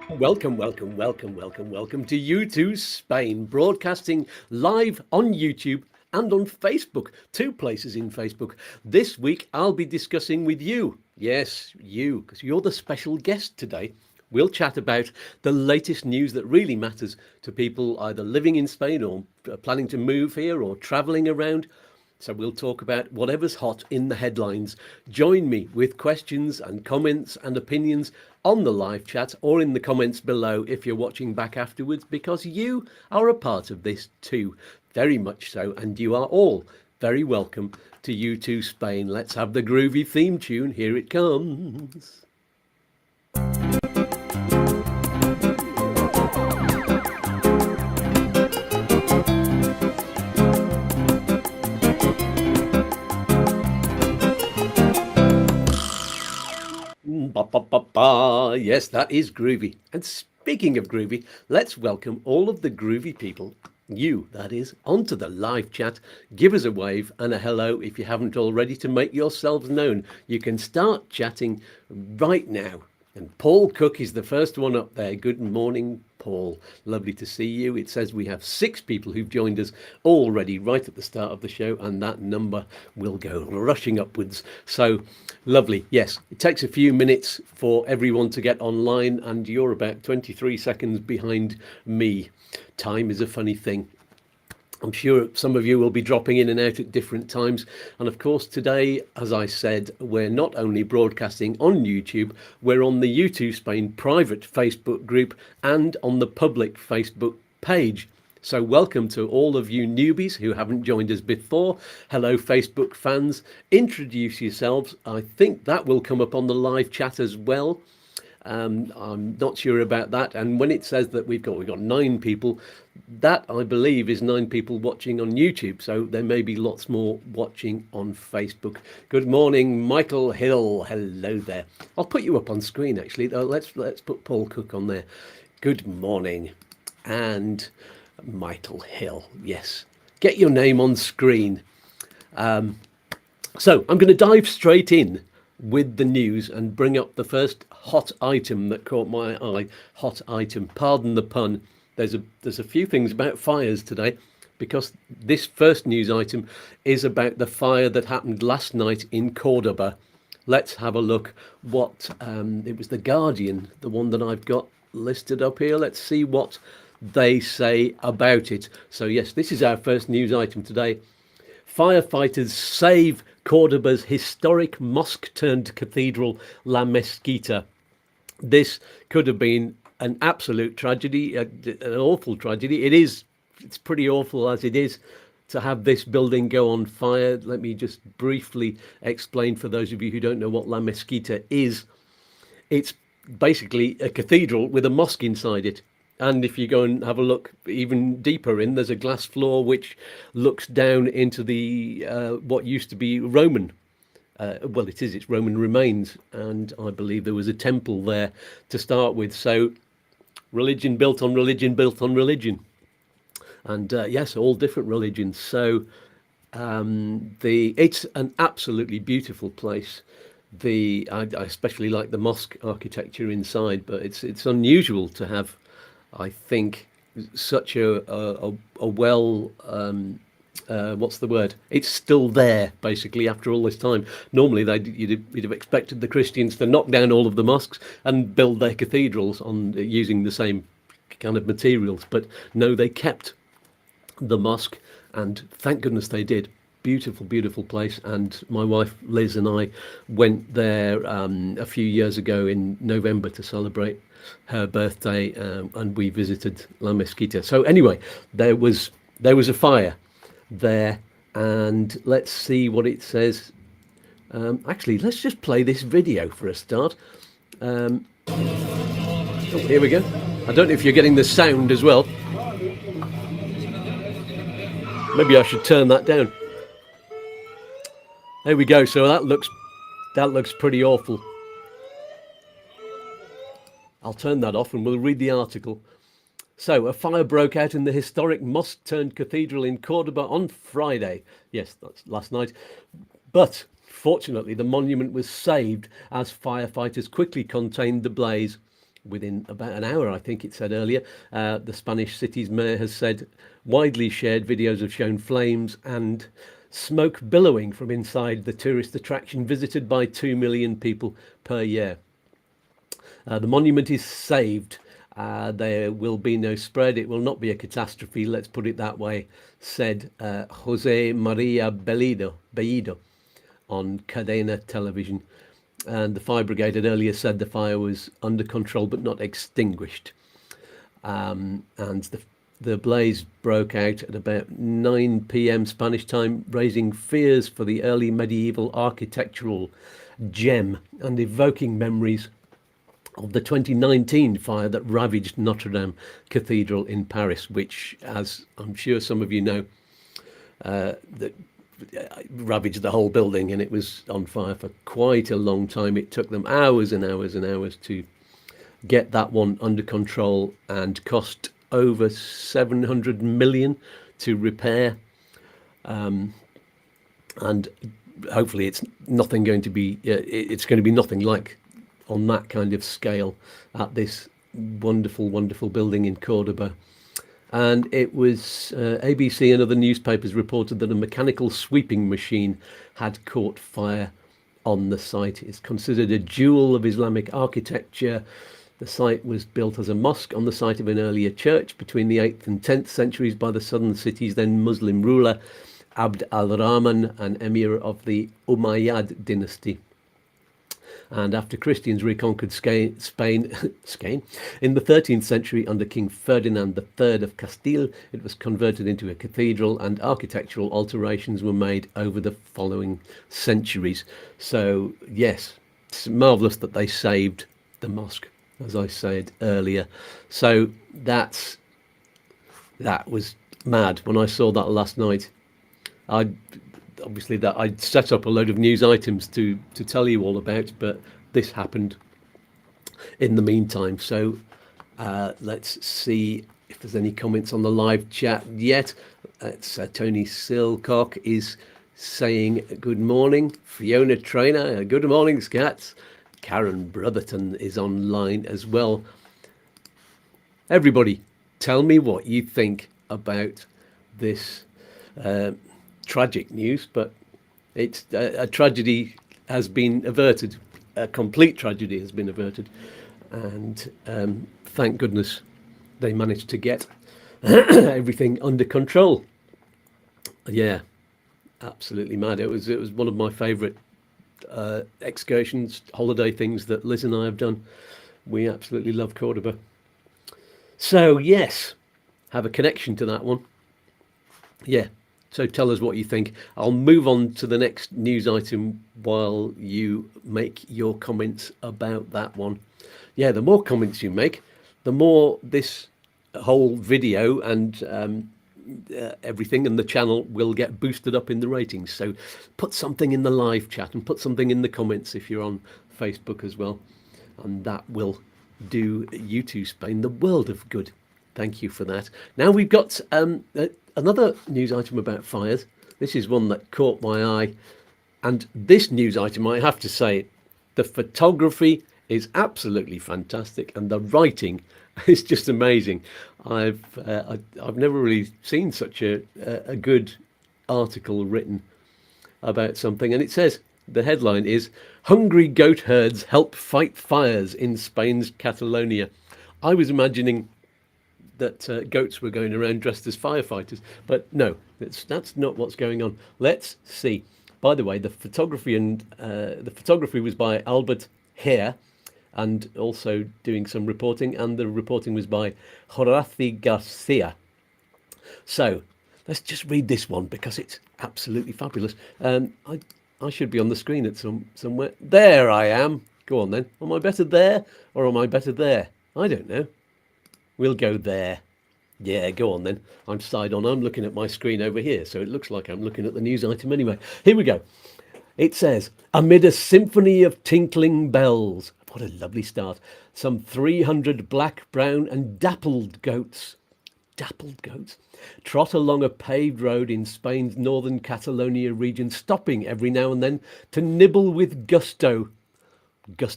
Welcome to YouTooSpain, broadcasting live on YouTube and on Facebook, two places in Facebook. This week, I'll be discussing with you, yes, you, because you're the special guest today. We'll chat about the latest news that really matters to people either living in Spain or planning to move here or traveling around. So we'll talk about whatever's hot in the headlines. Join me with questions and comments and opinions on the live chat or in the comments below if you're watching back afterwards, because you are a part of this too, very much so, and you are all very welcome to YouTooSpain. Let's have the groovy theme tune. Here it comes. Yes, that is groovy. And speaking of groovy, let's welcome all of the groovy people, you that is, onto the live chat. Give us a wave and a hello if you haven't already to make yourselves known. You can start chatting right now. And Paul Cook is the first one up there. Good morning, Paul. Lovely to see you. It says we have 6 people who've joined us already right at the start of the show, and that number will go rushing upwards. So lovely. Yes, it takes a few minutes for everyone to get online, and you're about 23 seconds behind me. Time is a funny thing. I'm sure some of you will be dropping in and out at different times. And of course, today, as I said, we're not only broadcasting on YouTube, we're on the YouTooSpain private Facebook group and on the public Facebook page. So welcome to all of you newbies who haven't joined us before. Hello, Facebook fans. Introduce yourselves. I think that will come up on the live chat as well. I'm not sure about that. And when it says that we've got 9 people, that I believe is 9 people watching on YouTube. So there may be lots more watching on Facebook. Good morning, Michael Hill. Hello there. I'll put you up on screen actually. Let's put Paul Cook on there. Good morning. And Michael Hill. Yes. Get your name on screen. So I'm going to dive straight in with the news and bring up the first hot item that caught my eye. Hot item, pardon the pun. There's a few things about fires today, because this first news item is about the fire that happened last night in Córdoba. Let's have a look what it was. The Guardian, the one that I've got listed up here. Let's see what they say about it. So yes, this is our first news item today. Firefighters save Córdoba's historic mosque-turned-cathedral, La Mezquita. This could have been an absolute tragedy, an awful tragedy. It's pretty awful as it is to have this building go on fire. Let me just briefly explain for those of you who don't know what La Mezquita is. It's basically a cathedral with a mosque inside it. And if you go and have a look even deeper in, there's a glass floor which looks down into the what used to be Roman. It's Roman remains. And I believe there was a temple there to start with. So religion built on religion built on religion. And yes, all different religions. So it's an absolutely beautiful place. I especially like the mosque architecture inside, but it's unusual to have, I think, such a well, what's the word? It's still there, basically, after all this time. Normally, you'd have expected the Christians to knock down all of the mosques and build their cathedrals on using the same kind of materials. But no, they kept the mosque, and thank goodness they did. Beautiful, beautiful place. And my wife Liz and I went there a few years ago in November to celebrate her birthday, and we visited La Mezquita. So anyway, there was a fire there, and let's see what it says. Actually, let's just play this video for a start. Oh, here we go. I don't know if you're getting the sound as well. Maybe I should turn that down. There we go. So that looks pretty awful. I'll turn that off and we'll read the article. So, a fire broke out in the historic mosque-turned-cathedral in Córdoba on Friday. Yes, that's last night. But fortunately, the monument was saved as firefighters quickly contained the blaze. within about an hour, I think it said earlier. The Spanish city's mayor has said widely shared videos have shown flames and smoke billowing from inside the tourist attraction visited by 2 million people per year. The monument is saved. There will be no spread. It will not be a catastrophe, let's put it that way, said Jose Maria Bellido on Cadena Television. And the fire brigade had earlier said the fire was under control but not extinguished. And the blaze broke out at about 9 p.m. Spanish time, raising fears for the early medieval architectural gem and evoking memories of the 2019 fire that ravaged Notre Dame Cathedral in Paris, which, as I'm sure some of you know, that ravaged the whole building, and it was on fire for quite a long time. It took them hours and hours and hours to get that one under control, and cost over 700 million to repair. And hopefully it's nothing going to be, it's going to be nothing like on that kind of scale at this wonderful, wonderful building in Córdoba. And it was ABC and other newspapers reported that a mechanical sweeping machine had caught fire on the site. It's considered a jewel of Islamic architecture. The site was built as a mosque on the site of an earlier church between the 8th and 10th centuries by the southern city's then Muslim ruler Abd al-Rahman, an emir of the Umayyad dynasty. And after Christians reconquered Spain in the 13th century under King Ferdinand III of Castile, it was converted into a cathedral, and architectural alterations were made over the following centuries. So yes, it's marvellous that they saved the mosque, as I said earlier. So that was mad. When I saw that last night, I'd set up a load of news items to tell you all about, but this happened in the meantime. So let's see if there's any comments on the live chat yet. It's Tony Silcock is saying good morning. Fiona Trainer, good morning, Skatz. Karen Brotherton is online as well. Everybody, tell me what you think about this tragic news, but it's a tragedy has been averted. A complete tragedy has been averted, and thank goodness they managed to get everything under control. Yeah, absolutely mad. It was one of my favourite excursions, holiday things that Liz and I have done. We absolutely love Córdoba. So yes, have a connection to that one. Yeah. So tell us what you think. I'll move on to the next news item while you make your comments about that one. Yeah, the more comments you make, the more this whole video and everything and the channel will get boosted up in the ratings. So put something in the live chat and put something in the comments if you're on Facebook as well. And that will do YouTooSpain the world of good. Thank you for that. Now we've got another news item about fires. This is one that caught my eye. And this news item, I have to say, the photography is absolutely fantastic and the writing is just amazing. I've never really seen such a good article written about something. And it says, the headline is, "Hungry goat herds help fight fires in Spain's Catalonia." I was imagining that goats were going around dressed as firefighters, but no, that's not what's going on. Let's see. By the way, the photography was by Albert Hare, and also doing some reporting, and the reporting was by Horaci Garcia. So let's just read this one because it's absolutely fabulous. I should be on the screen at somewhere. There I am. Go on then. Am I better there or am I better there? I don't know. We'll go there. Yeah, go on then. I'm side on. I'm looking at my screen over here, so it looks like I'm looking at the news item anyway. Here we go. It says, amid a symphony of tinkling bells. What a lovely start. Some 300 black, brown and dappled goats trot along a paved road in Spain's northern Catalonia region, stopping every now and then to nibble with gusto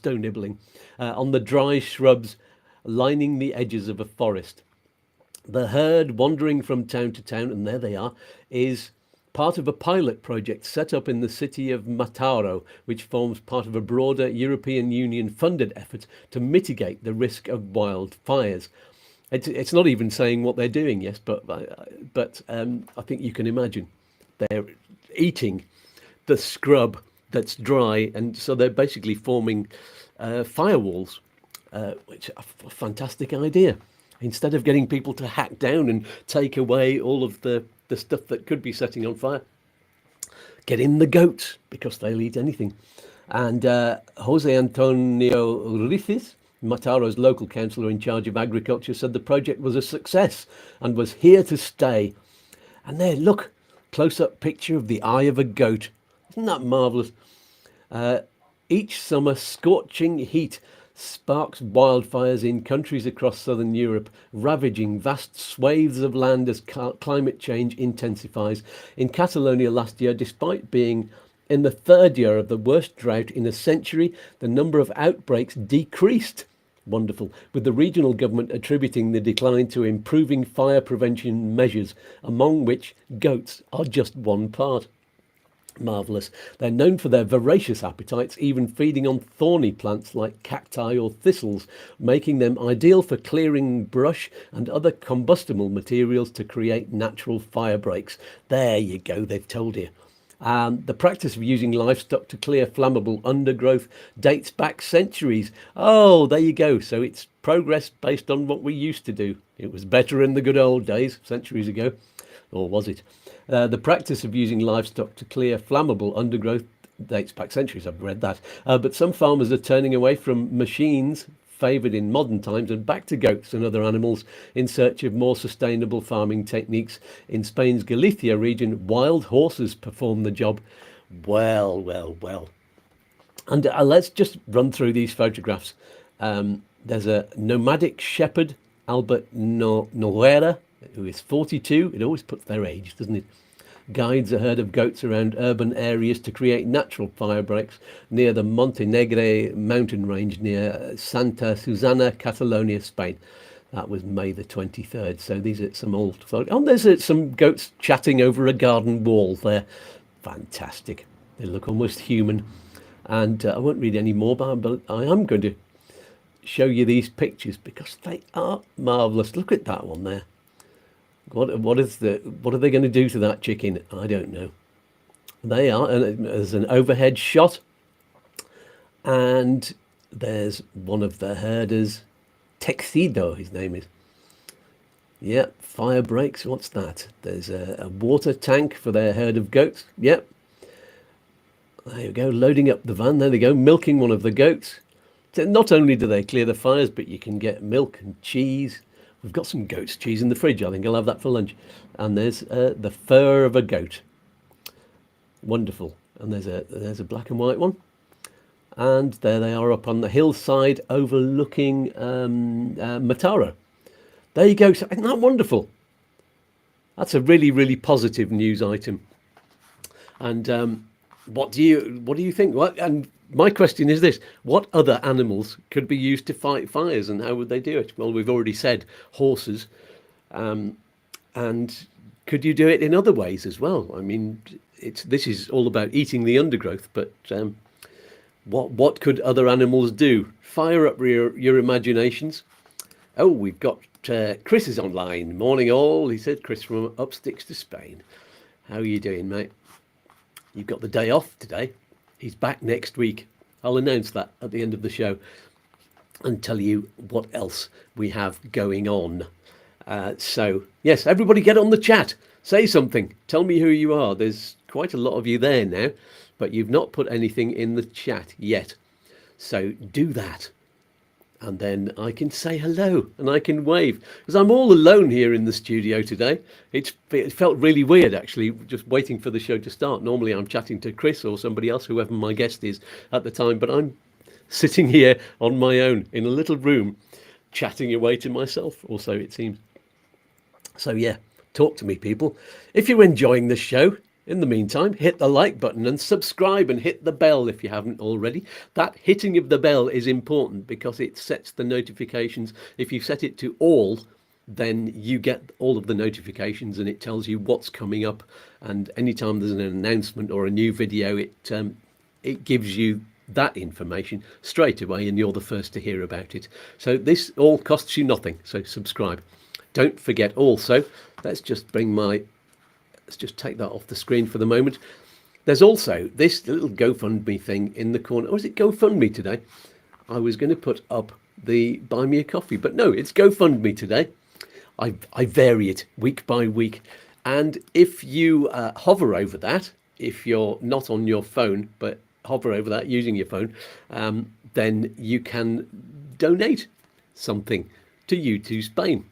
nibbling, on the dry shrubs lining the edges of a forest. The herd wandering from town to town, and there they are, is part of a pilot project set up in the city of Mataro, which forms part of a broader European Union funded effort to mitigate the risk of wildfires. It's not even saying what they're doing, yes, but I think you can imagine they're eating the scrub that's dry, and so they're basically forming firewalls, which are a fantastic idea. Instead of getting people to hack down and take away all of the stuff that could be setting on fire, get in the goats, because they'll eat anything. And Jose Antonio Rifis, Mataro's local councillor in charge of agriculture, said the project was a success and was here to stay. And there, look, close-up picture of the eye of a goat. Isn't that marvellous? Each summer, scorching heat sparks wildfires in countries across southern Europe, ravaging vast swathes of land as climate change intensifies. In Catalonia last year, despite being in the third year of the worst drought in a century, the number of outbreaks decreased. Wonderful. With the regional government attributing the decline to improving fire prevention measures, among which goats are just one part. Marvellous. They're known for their voracious appetites, even feeding on thorny plants like cacti or thistles, making them ideal for clearing brush and other combustible materials to create natural fire breaks. There you go, they've told you. The practice of using livestock to clear flammable undergrowth dates back centuries. Oh, there you go. So it's progress based on what we used to do. It was better in the good old days, centuries ago. Or was it? The practice of using livestock to clear flammable undergrowth dates back centuries. I've read that. But some farmers are turning away from machines favoured in modern times and back to goats and other animals in search of more sustainable farming techniques. In Spain's Galicia region, wild horses perform the job. Well, well, well. And let's just run through these photographs. There's a nomadic shepherd, Albert Noguera, who is 42. It always puts their age, doesn't it? Guides a herd of goats around urban areas to create natural fire breaks near the Montenegre mountain range near Santa Susana, Catalonia, Spain. That was May the 23rd. So these are some old photos. Oh, there's some goats chatting over a garden wall there. Fantastic. They look almost human. And I won't read any more, but I am going to show you these pictures because they are marvellous. Look at that one there. What are they going to do to that chicken? I don't know. They are, and there's an overhead shot, and there's one of the herders, Texido, his name is. Yep, fire breaks. What's that? There's a water tank for their herd of goats. Yep. There you go, loading up the van. There they go, milking one of the goats. So not only do they clear the fires, but you can get milk and cheese. We've got some goat's cheese in the fridge. I think I'll have that for lunch. And there's the fur of a goat. Wonderful. And there's a black and white one. And there they are up on the hillside overlooking Mataro. There you go. So, isn't that wonderful? That's a really, really positive news item. And what do you think? And my question is this: what other animals could be used to fight fires, and how would they do it? Well, we've already said horses, and could you do it in other ways as well? I mean, this is all about eating the undergrowth, but what could other animals do? Fire up your imaginations. Oh, we've got Chris is online. Morning all, he said. Chris from Upsticks to Spain. How are you doing, mate? You've got the day off today. He's back next week. I'll announce that at the end of the show and tell you what else we have going on. So, yes, everybody get on the chat. Say something. Tell me who you are. There's quite a lot of you there now, but you've not put anything in the chat yet. So do that. And then I can say hello and I can wave. Because I'm all alone here in the studio today. It felt really weird, actually, just waiting for the show to start. Normally I'm chatting to Chris or somebody else, whoever my guest is at the time. But I'm sitting here on my own in a little room, chatting away to myself, or so it seems. So, yeah, talk to me, people. If you're enjoying the show, In the meantime, hit the like button and subscribe and hit the bell if you haven't already. That hitting of the bell is important because it sets the notifications. If you set it to all, then you get all of the notifications and it tells you what's coming up. And anytime there's an announcement or a new video, it gives you that information straight away and you're the first to hear about it. So this all costs you nothing. So subscribe. Don't forget also, let's just take that off the screen for the moment. There's also this little GoFundMe thing in the corner. Or is it GoFundMe today? I was going to put up the Buy Me a Coffee, but no, it's GoFundMe today. I vary it week by week. And if you hover over that, if you're not on your phone, but hover over that using your phone, then you can donate something to YouTooSpain.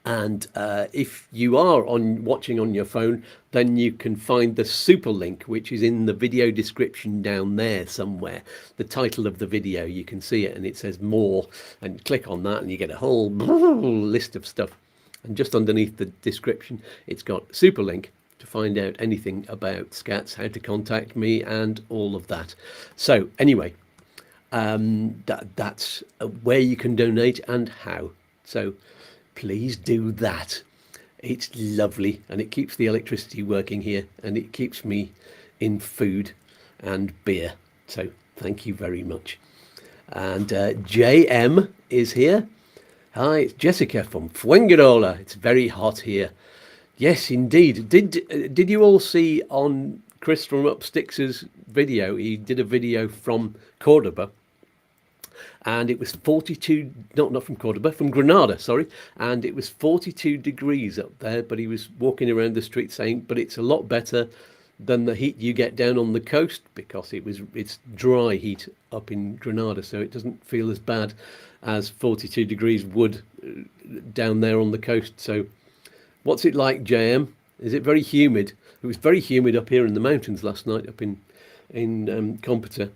And if you are watching on your phone, then you can find the SuperLink, which is in the video description down there somewhere. The title of the video, you can see it and it says more, and click on that and you get a whole list of stuff. And just underneath the description, it's got SuperLink to find out anything about Skatz, how to contact me and all of that. So anyway, that's where you can donate and how. So please do that. It's lovely and it keeps the electricity working here and it keeps me in food and beer. So thank you very much. And JM is here. Hi, it's Jessica from Fuengirola. It's very hot here. Yes, indeed. Did you all see on Chris from Upsticks' video? He did a video from Córdoba. And it was 42, not from Córdoba, from Granada, sorry. And it was 42 degrees up there, but he was walking around the street saying, but it's a lot better than the heat you get down on the coast because it's dry heat up in Granada, so it doesn't feel as bad as 42 degrees would down there on the coast. So what's it like, JM? Is it very humid? It was very humid up here in the mountains last night, up in Compita.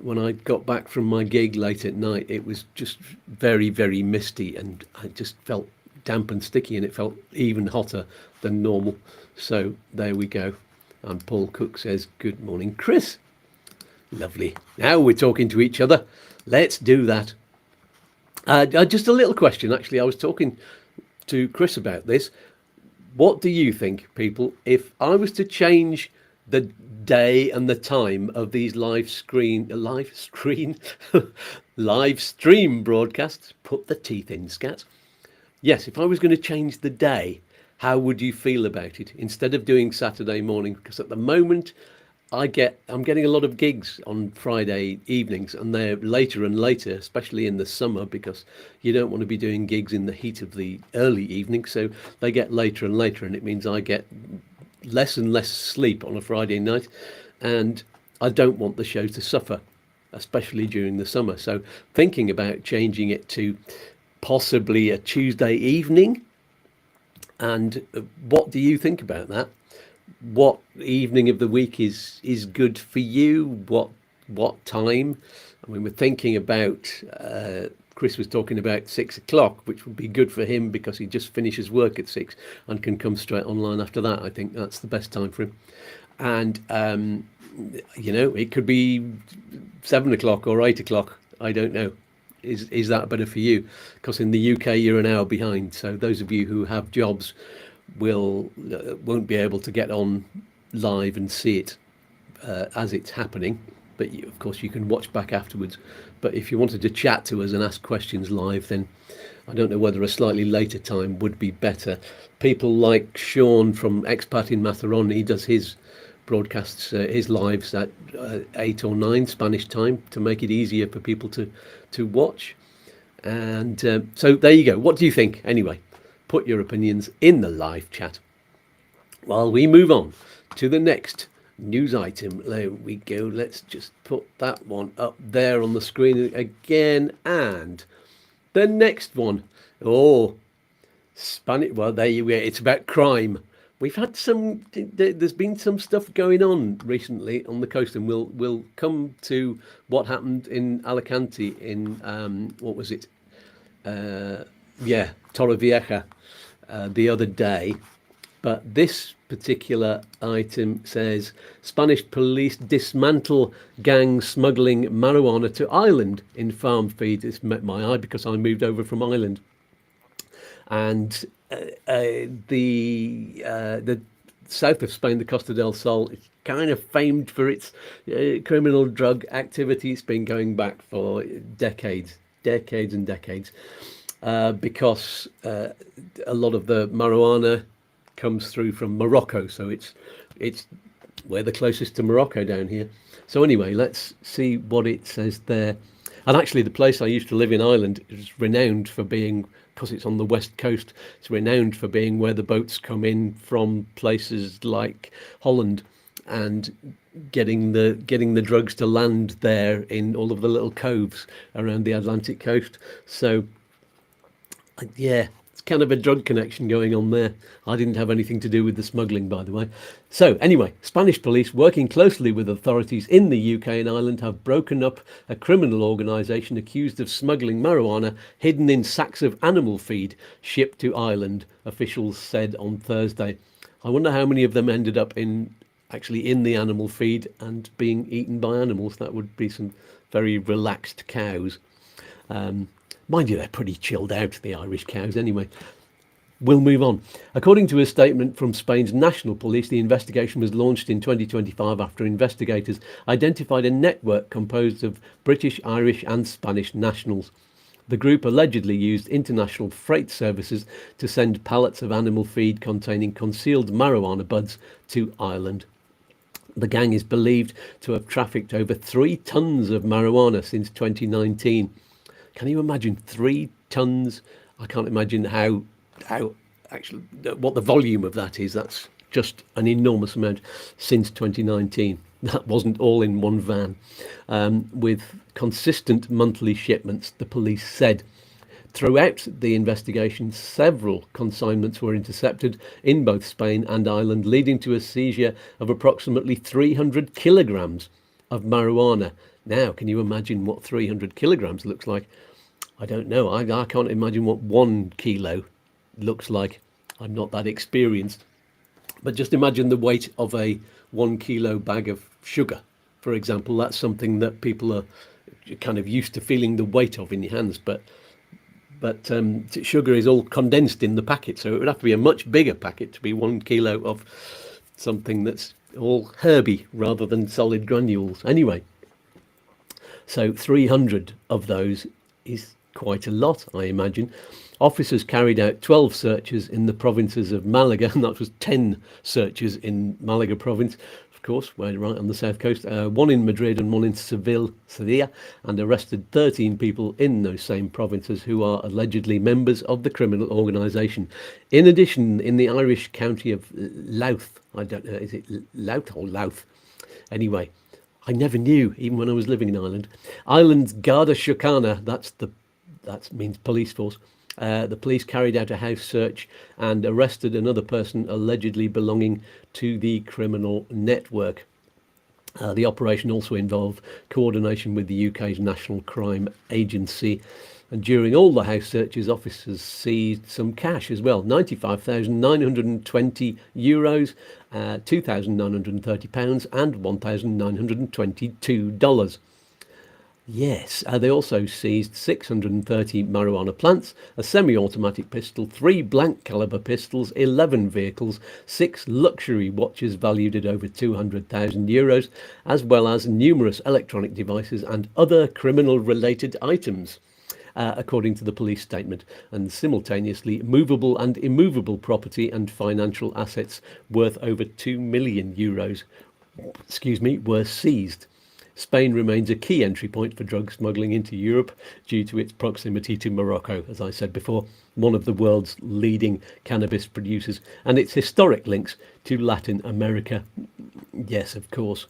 When I got back from my gig late at night, it was just very, very misty and I just felt damp and sticky and it felt even hotter than normal. So there we go. And Paul Cook says, good morning, Chris. Lovely. Now we're talking to each other. Let's do that. Just a little question, actually. I was talking to Chris about this. What do you think, people, if I was to change the day and the time of these live stream broadcasts? Put the teeth in, Skatz. Yes, if I was going to change the day, how would you feel about it instead of doing Saturday morning? Because at the moment I'm getting a lot of gigs on Friday evenings and they're later and later, especially in the summer, because you don't want to be doing gigs in the heat of the early evening. So they get later and later and it means I get less and less sleep on a Friday night, and I don't want the show to suffer, especially during the summer. So thinking about changing it to possibly a Tuesday evening. And what do you think about that? What evening of the week is good for you? What time? I mean, we're thinking about Chris was talking about 6 o'clock, which would be good for him because he just finishes work at 6 and can come straight online after that. I think that's the best time for him. And it could be 7 o'clock or 8 o'clock. I don't know. Is that better for you? Because in the UK you're an hour behind. So those of you who have jobs won't be able to get on live and see it as it's happening. But of course you can watch back afterwards. But if you wanted to chat to us and ask questions live, then I don't know whether a slightly later time would be better. People like Sean from Expat in Matheron, he does his broadcasts, his lives at 8 or 9 Spanish time to make it easier for people to watch. And so there you go. What do you think? Anyway, put your opinions in the live chat while we move on to the next news item. There we go. Let's just put that one up there on the screen again. And the next one. Oh, Spanish. Well, there you go. It's about crime. We've had there's been some stuff going on recently on the coast, and we'll come to what happened in Alicante in, what was it? Torrevieja the other day. But this particular item says Spanish police dismantle gang smuggling marijuana to Ireland in farm feed. It's met my eye because I moved over from Ireland. And the south of Spain, the Costa del Sol, is kind of famed for its criminal drug activity. It's been going back for decades and decades, because a lot of the marijuana comes through from Morocco, so it's we're the closest to Morocco down here. So anyway, let's see what it says there. And actually, the place I used to live in Ireland is renowned for being, because it's on the west coast, it's renowned for being where the boats come in from places like Holland, and getting the drugs to land there in all of the little coves around the Atlantic coast. So yeah, it's kind of a drug connection going on there. I didn't have anything to do with the smuggling, by the way. So anyway, Spanish police, working closely with authorities in the UK and Ireland, have broken up a criminal organisation accused of smuggling marijuana hidden in sacks of animal feed shipped to Ireland, officials said on Thursday. I wonder how many of them ended up actually in the animal feed and being eaten by animals. That would be some very relaxed cows. Mind you, they're pretty chilled out, the Irish cows, anyway. We'll move on. According to a statement from Spain's national police, the investigation was launched in 2025 after investigators identified a network composed of British, Irish and Spanish nationals. The group allegedly used international freight services to send pallets of animal feed containing concealed marijuana buds to Ireland. The gang is believed to have trafficked over 3 tons of marijuana since 2019. Can you imagine 3 tons? I can't imagine how actually what the volume of that is. That's just an enormous amount since 2019. That wasn't all in one van, with consistent monthly shipments, the police said. Throughout the investigation, several consignments were intercepted in both Spain and Ireland, leading to a seizure of approximately 300 kilograms of marijuana. Now, can you imagine what 300 kilograms looks like? I don't know. I can't imagine what 1 kilo looks like. I'm not that experienced. But just imagine the weight of a 1 kilo bag of sugar, for example. That's something that people are kind of used to feeling the weight of in your hands. But sugar is all condensed in the packet, so it would have to be a much bigger packet to be 1 kilo of something that's all herby rather than solid granules. Anyway, so 300 of those is quite a lot, I imagine. Officers carried out 12 searches in the provinces of Malaga, and that was 10 searches in Malaga province, of course, we're right on the south coast, 1 in Madrid and 1 in Sevilla, and arrested 13 people in those same provinces who are allegedly members of the criminal organisation. In addition, in the Irish county of Louth, I don't know, is it Louth or Louth? Anyway, I never knew, even when I was living in Ireland. Ireland's Garda Síochána, that means police force. The police carried out a house search and arrested another person allegedly belonging to the criminal network. The operation also involved coordination with the UK's National Crime Agency. And during all the house searches, officers seized some cash as well, €95,920, £2,930 and $1,922. Yes, they also seized 630 marijuana plants, a semi-automatic pistol, 3 blank caliber pistols, 11 vehicles, 6 luxury watches valued at over €200,000, as well as numerous electronic devices and other criminal-related items, according to the police statement. And simultaneously, movable and immovable property and financial assets worth over €2 million, were seized. Spain remains a key entry point for drug smuggling into Europe due to its proximity to Morocco, as I said before, one of the world's leading cannabis producers, and its historic links to Latin America. Yes, of course.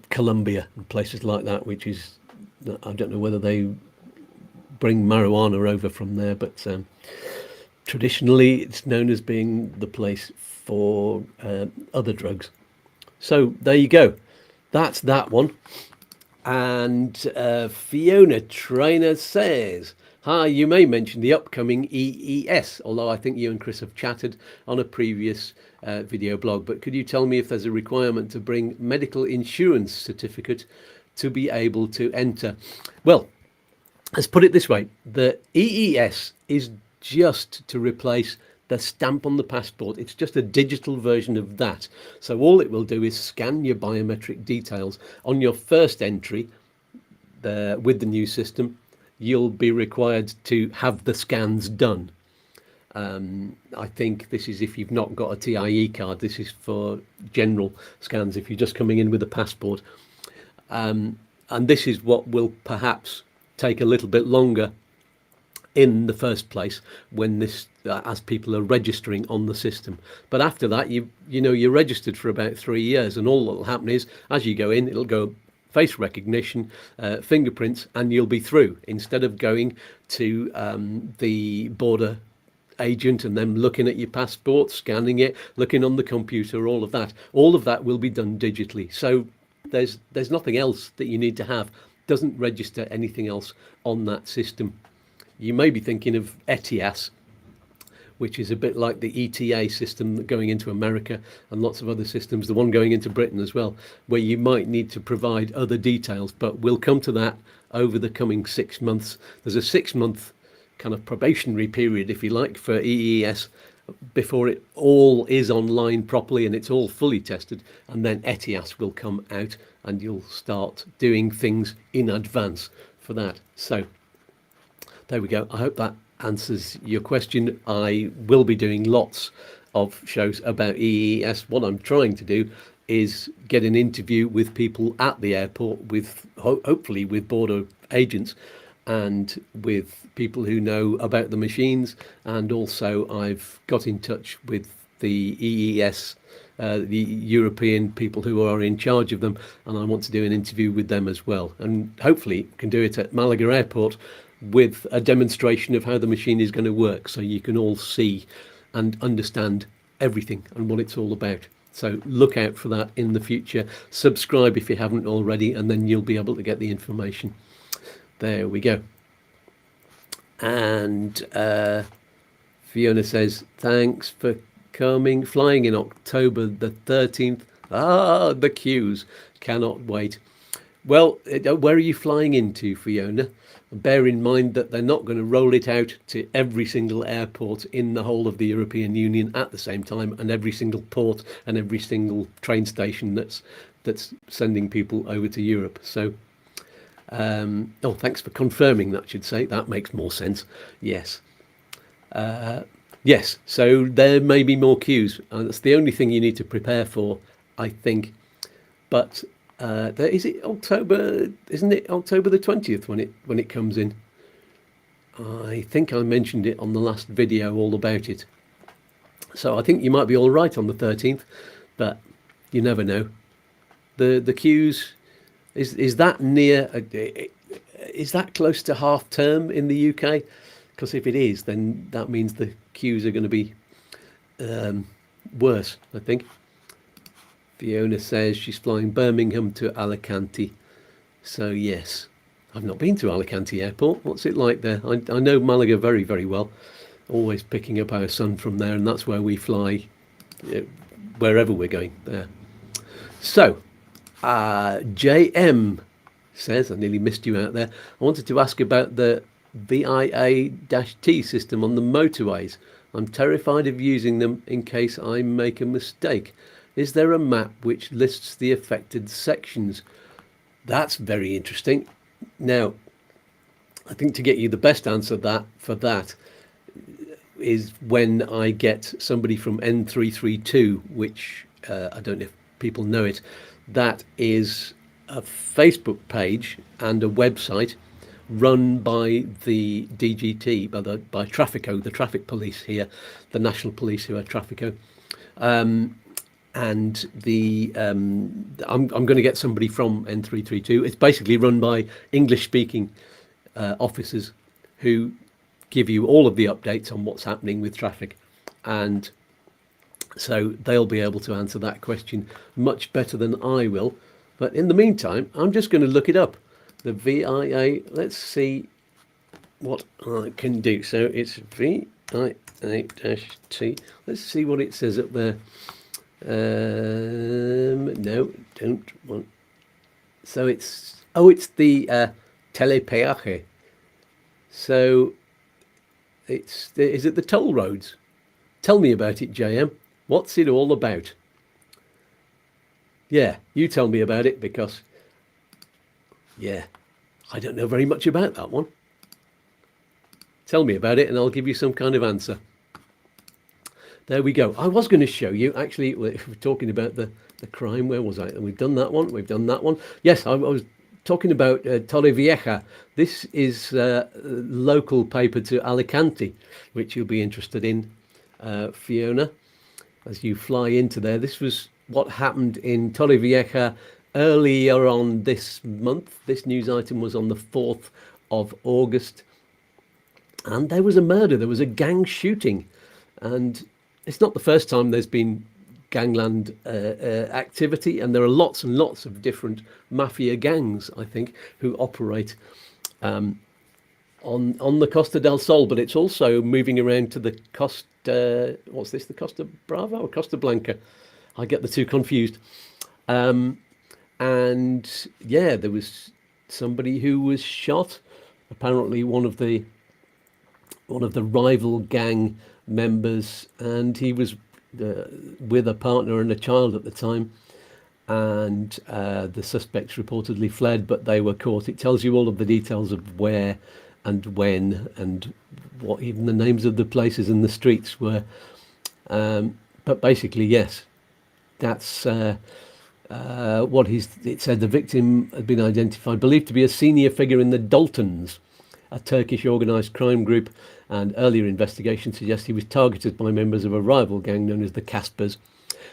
Colombia and places like that, which is, I don't know whether they bring marijuana over from there, but traditionally it's known as being the place for other drugs. So there you go. That's that one. And Fiona Trainer says, Hi, you may mention the upcoming EES, although I think you and Chris have chatted on a previous video blog. But could you tell me if there's a requirement to bring medical insurance certificate to be able to enter? Well, let's put it this way. The EES is just to replace the stamp on the passport. It's just a digital version of that. So all it will do is scan your biometric details on your first entry with the new system. You'll be required to have the scans done. I think this is if you've not got a TIE card. This is for general scans if you're just coming in with a passport. And this is what will perhaps take a little bit longer in the first place when this as people are registering on the system. But after that, you're registered for about 3 years, and all that will happen is as you go in, it'll go face recognition, fingerprints, and you'll be through, instead of going to the border agent and then looking at your passport, scanning it, looking on the computer. All of that will be done digitally. So there's nothing else that you need to have. Doesn't register anything else on that system. You may be thinking of ETIAS, which is a bit like the ETA system going into America and lots of other systems, the one going into Britain as well, where you might need to provide other details. But we'll come to that over the coming 6 months. There's a 6-month kind of probationary period, if you like, for EES before it all is online properly and it's all fully tested. And then ETIAS will come out and you'll start doing things in advance for that. So there we go. I hope that answers your question. I will be doing lots of shows about EES. What I'm trying to do is get an interview with people at the airport, with hopefully with border agents and with people who know about the machines. And also I've got in touch with the EES, the European people who are in charge of them, and I want to do an interview with them as well, and hopefully can do it at Malaga Airport with a demonstration of how the machine is going to work, so you can all see and understand everything and what it's all about. So look out for that in the future. Subscribe if you haven't already, and then you'll be able to get the information. There we go. And Fiona says, thanks for coming. Flying in October the 13th. Ah, the queues. Cannot wait. Well, where are you flying into, Fiona? Bear in mind that they're not going to roll it out to every single airport in the whole of the European Union at the same time, and every single port and every single train station that's sending people over to Europe. So, oh, thanks for confirming that, should say. That makes more sense. Yes. Yes, so there may be more queues. That's the only thing you need to prepare for, I think. But is it October? Isn't it October the 20th when it comes in? I think I mentioned it on the last video all about it. So I think you might be all right on the 13th, but you never know. The queues, is that near? Is that close to half term in the UK? Because if it is, then that means the queues are going to be worse, I think. Fiona says she's flying Birmingham to Alicante. So yes, I've not been to Alicante Airport. What's it like there? I know Malaga very, very well. Always picking up our son from there, and that's where we fly wherever we're going there. So, JM says, I nearly missed you out there. I wanted to ask about the VIA-T system on the motorways. I'm terrified of using them in case I make a mistake. Is there a map which lists the affected sections? That's very interesting. Now, I think to get you the best answer for that is when I get somebody from N332, which I don't know if people know it. That is a Facebook page and a website run by the DGT, by Trafico, the traffic police here, the national police who are Trafico. And I'm going to get somebody from N332. It's basically run by English-speaking officers who give you all of the updates on what's happening with traffic, and so they'll be able to answer that question much better than I will. But in the meantime, I'm just going to look it up. The VIA. Let's see what I can do. So it's VIA-T. Let's see what it says up there. No, don't want. So it's the telepeaje. So is it the toll roads? Tell me about it, JM. What's it all about? Yeah, you tell me about it, because yeah, I don't know very much about that one. Tell me about it and I'll give you some kind of answer. There we go. I was going to show you, actually, we're talking about the crime. Where was I? And we've done that one. We've done that one. Yes, I was talking about Torrevieja. This is a local paper to Alicante, which you'll be interested in, Fiona, as you fly into there. This was what happened in Torrevieja earlier on this month. This news item was on the 4th of August. And there was a murder. There was a gang shooting. And it's not the first time there's been gangland activity, and there are lots and lots of different mafia gangs, I think, who operate on the Costa del Sol, but it's also moving around to the Costa, what's this, the Costa Brava or Costa Blanca? I get the two confused. And yeah, there was somebody who was shot, apparently one of the rival gang members, and he was with a partner and a child at the time, and the suspects reportedly fled, but they were caught. It tells you all of the details of where and when and what even the names of the places and the streets were, but basically, yes, that's what it said. The victim had been identified, believed to be a senior figure in the Daltons, a Turkish organised crime group, and earlier investigation suggests he was targeted by members of a rival gang known as the Caspers.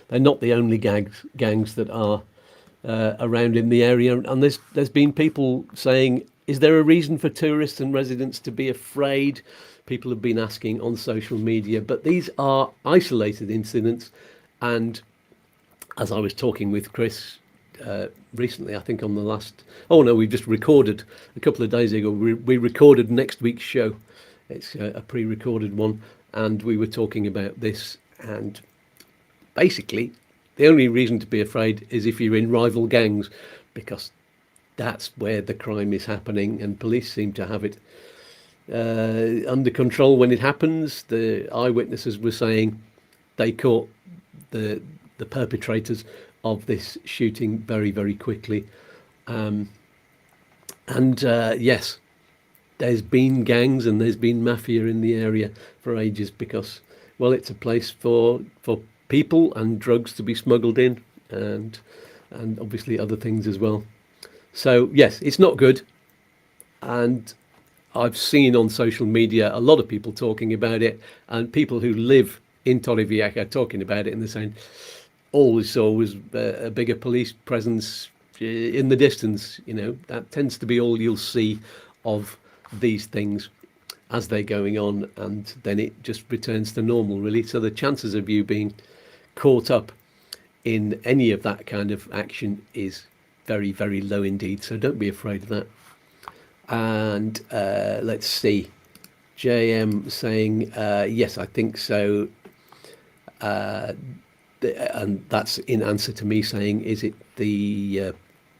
They're not the only gangs that are around in the area, and there's been people saying, is there a reason for tourists and residents to be afraid? People have been asking on social media, but these are isolated incidents. And as I was talking with Chris recently, I think on the last, we just recorded a couple of days ago, we recorded next week's show. It's a pre-recorded one, and we were talking about this, and basically the only reason to be afraid is if you're in rival gangs, because that's where the crime is happening, and police seem to have it under control when it happens. The eyewitnesses were saying they caught the perpetrators of this shooting very, very quickly. Yes, there's been gangs and there's been mafia in the area for ages, because, well, it's a place for people and drugs to be smuggled in, and obviously other things as well. So yes, it's not good. And I've seen on social media a lot of people talking about it, and people who live in Torrevieja talking about it, and they're saying all we saw was a bigger police presence in the distance. That tends to be all you'll see of these things as they're going on, and then it just returns to normal, really. So the chances of you being caught up in any of that kind of action is very, very low indeed. So don't be afraid of that. And let's see, JM saying yes, I think so, and that's in answer to me saying, is it the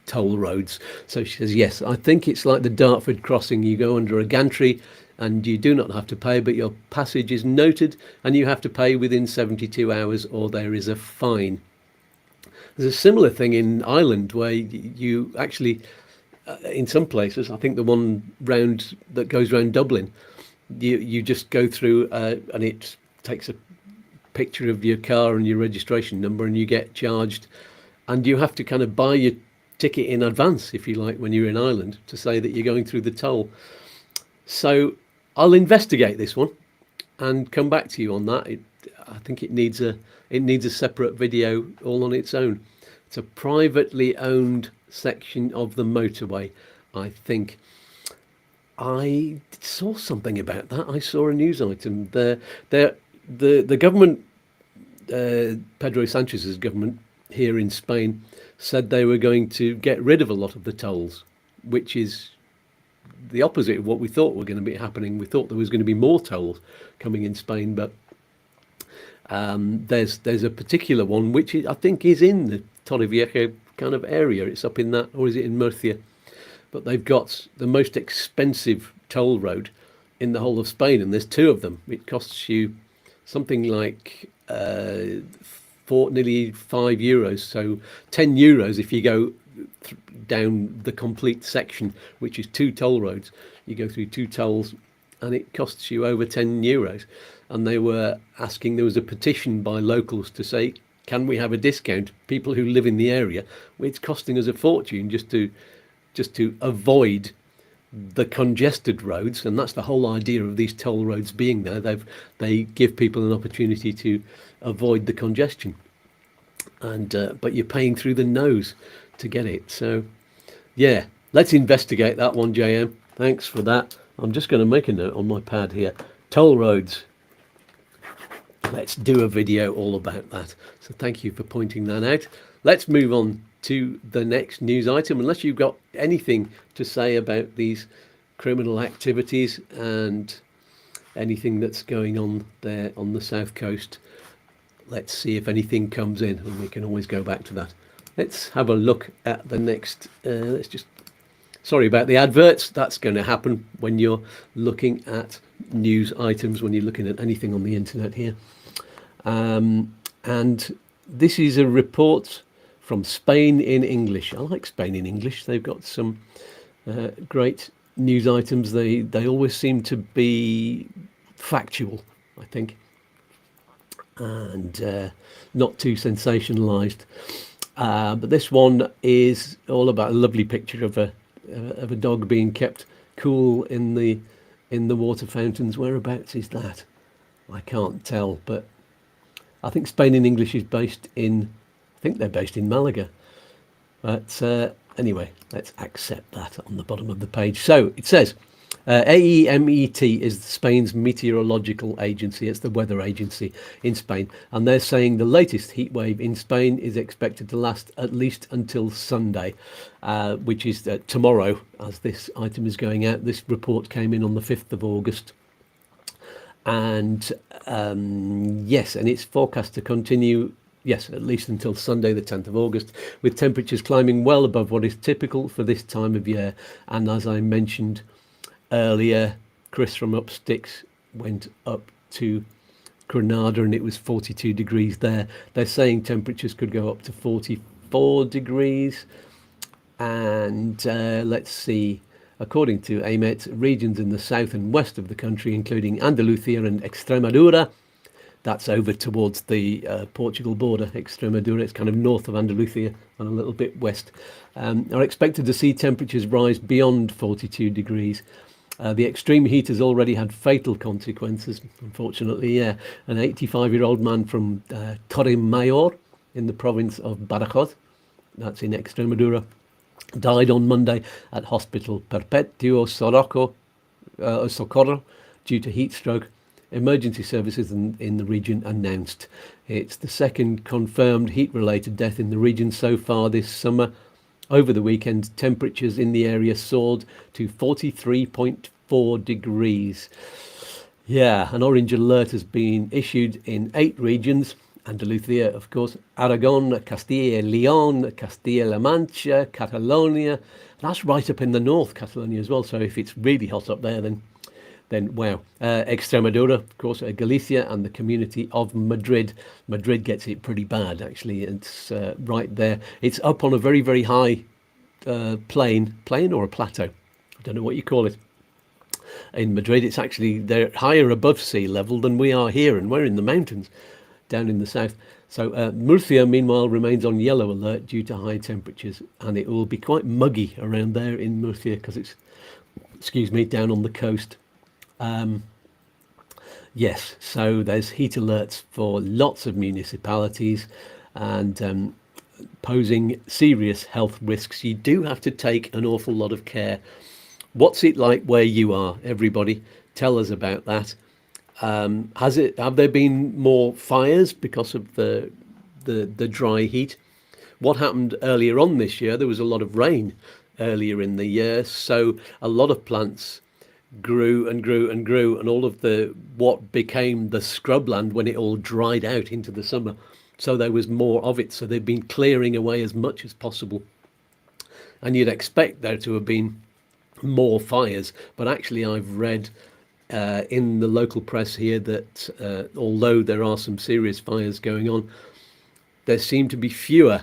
toll roads? So she says, yes, I think it's like the Dartford crossing. You go under a gantry and you do not have to pay, but your passage is noted and you have to pay within 72 hours or there is a fine. There's a similar thing in Ireland where you actually, in some places, I think the one round that goes around Dublin, you just go through and it takes a picture of your car and your registration number, and you get charged, and you have to kind of buy your ticket in advance, if you like, when you're in Ireland, to say that you're going through the toll. So I'll investigate this one and come back to you on that. I think it needs a separate video all on its own. It's a privately owned section of the motorway, I think. I saw something about that. I saw a news item. The government, Pedro Sanchez's government here in Spain, said they were going to get rid of a lot of the tolls, which is the opposite of what we thought were going to be happening. We thought there was going to be more tolls coming in Spain, but there's a particular one which I think is in the Torrevieja kind of area. It's up in that, or is it in Murcia? But they've got the most expensive toll road in the whole of Spain, and there's two of them. It costs you something like nearly €5, so €10 if you go down the complete section, which is two toll roads. You go through two tolls, and it costs you over €10. And they were asking, there was a petition by locals to say, can we have a discount? People who live in the area, it's costing us a fortune just to avoid the congested roads, and that's the whole idea of these toll roads being there. They give people an opportunity to avoid the congestion, and but you're paying through the nose to get it. So yeah, let's investigate that one, JM. Thanks for that. I'm just going to make a note on my pad here. Toll roads. Let's do a video all about that. So thank you for pointing that out. Let's move on to the next news item, unless you've got anything to say about these criminal activities and anything that's going on there on the south coast. Let's see if anything comes in, and we can always go back to that. Let's have a look at the next. Sorry about the adverts. That's going to happen when you're looking at news items, when you're looking at anything on the internet here. And this is a report from Spain in English. I like Spain in English. They've got some great news items. They always seem to be factual, I think, and not too sensationalized. But this one is all about a lovely picture of a dog being kept cool in the water fountains. Whereabouts is that? I can't tell, but I think Spain in English is based in, I think they're based in Malaga. But anyway, let's accept that on the bottom of the page. So it says, AEMET is Spain's meteorological agency. It's the weather agency in Spain. And they're saying the latest heat wave in Spain is expected to last at least until Sunday, which is tomorrow, as this item is going out. This report came in on the 5th of August. And yes, and it's forecast to continue, yes, at least until Sunday, the 10th of August, with temperatures climbing well above what is typical for this time of year. And as I mentioned earlier, Chris from Upsticks went up to Granada and it was 42 degrees there. They're saying temperatures could go up to 44 degrees. And let's see, according to AEMET, regions in the south and west of the country, including Andalusia and Extremadura, that's over towards the Portugal border. Extremadura, it's kind of north of Andalusia and a little bit west, are expected to see temperatures rise beyond 42 degrees. The extreme heat has already had fatal consequences, unfortunately. Yeah, an 85-year-old man from Torremayor in the province of Badajoz, that's in Extremadura, died on Monday at Hospital Perpetuo Socorro due to heat stroke. Emergency services in the region announced. It's the second confirmed heat-related death in the region so far this summer. Over the weekend, temperatures in the area soared to 43.4 degrees. Yeah, an orange alert has been issued in 8 regions. Andalusia, of course, Aragon, Castilla y León, Castilla-La Mancha, Catalonia. That's right up in the north, Catalonia as well. So if it's really hot up there, then wow. Extremadura, of course, Galicia, and the community of Madrid. Madrid gets it pretty bad, actually. It's right there. It's up on a very, very high plain or a plateau. I don't know what you call it. In Madrid, it's actually, they're higher above sea level than we are here, and we're in the mountains down in the south. So Murcia, meanwhile, remains on yellow alert due to high temperatures, and it will be quite muggy around there in Murcia because it's, down on the coast. Yes, so there's heat alerts for lots of municipalities and posing serious health risks. You do have to take an awful lot of care. What's it like where you are, everybody? Tell us about that. Have there been more fires because of the dry heat? What happened earlier on this year? There was a lot of rain earlier in the year. So a lot of plants grew and grew and grew, and all of the what became the scrubland when it all dried out into the summer. So there was more of it. So they've been clearing away as much as possible. And you'd expect there to have been more fires, but actually I've read in the local press here that although there are some serious fires going on, there seem to be fewer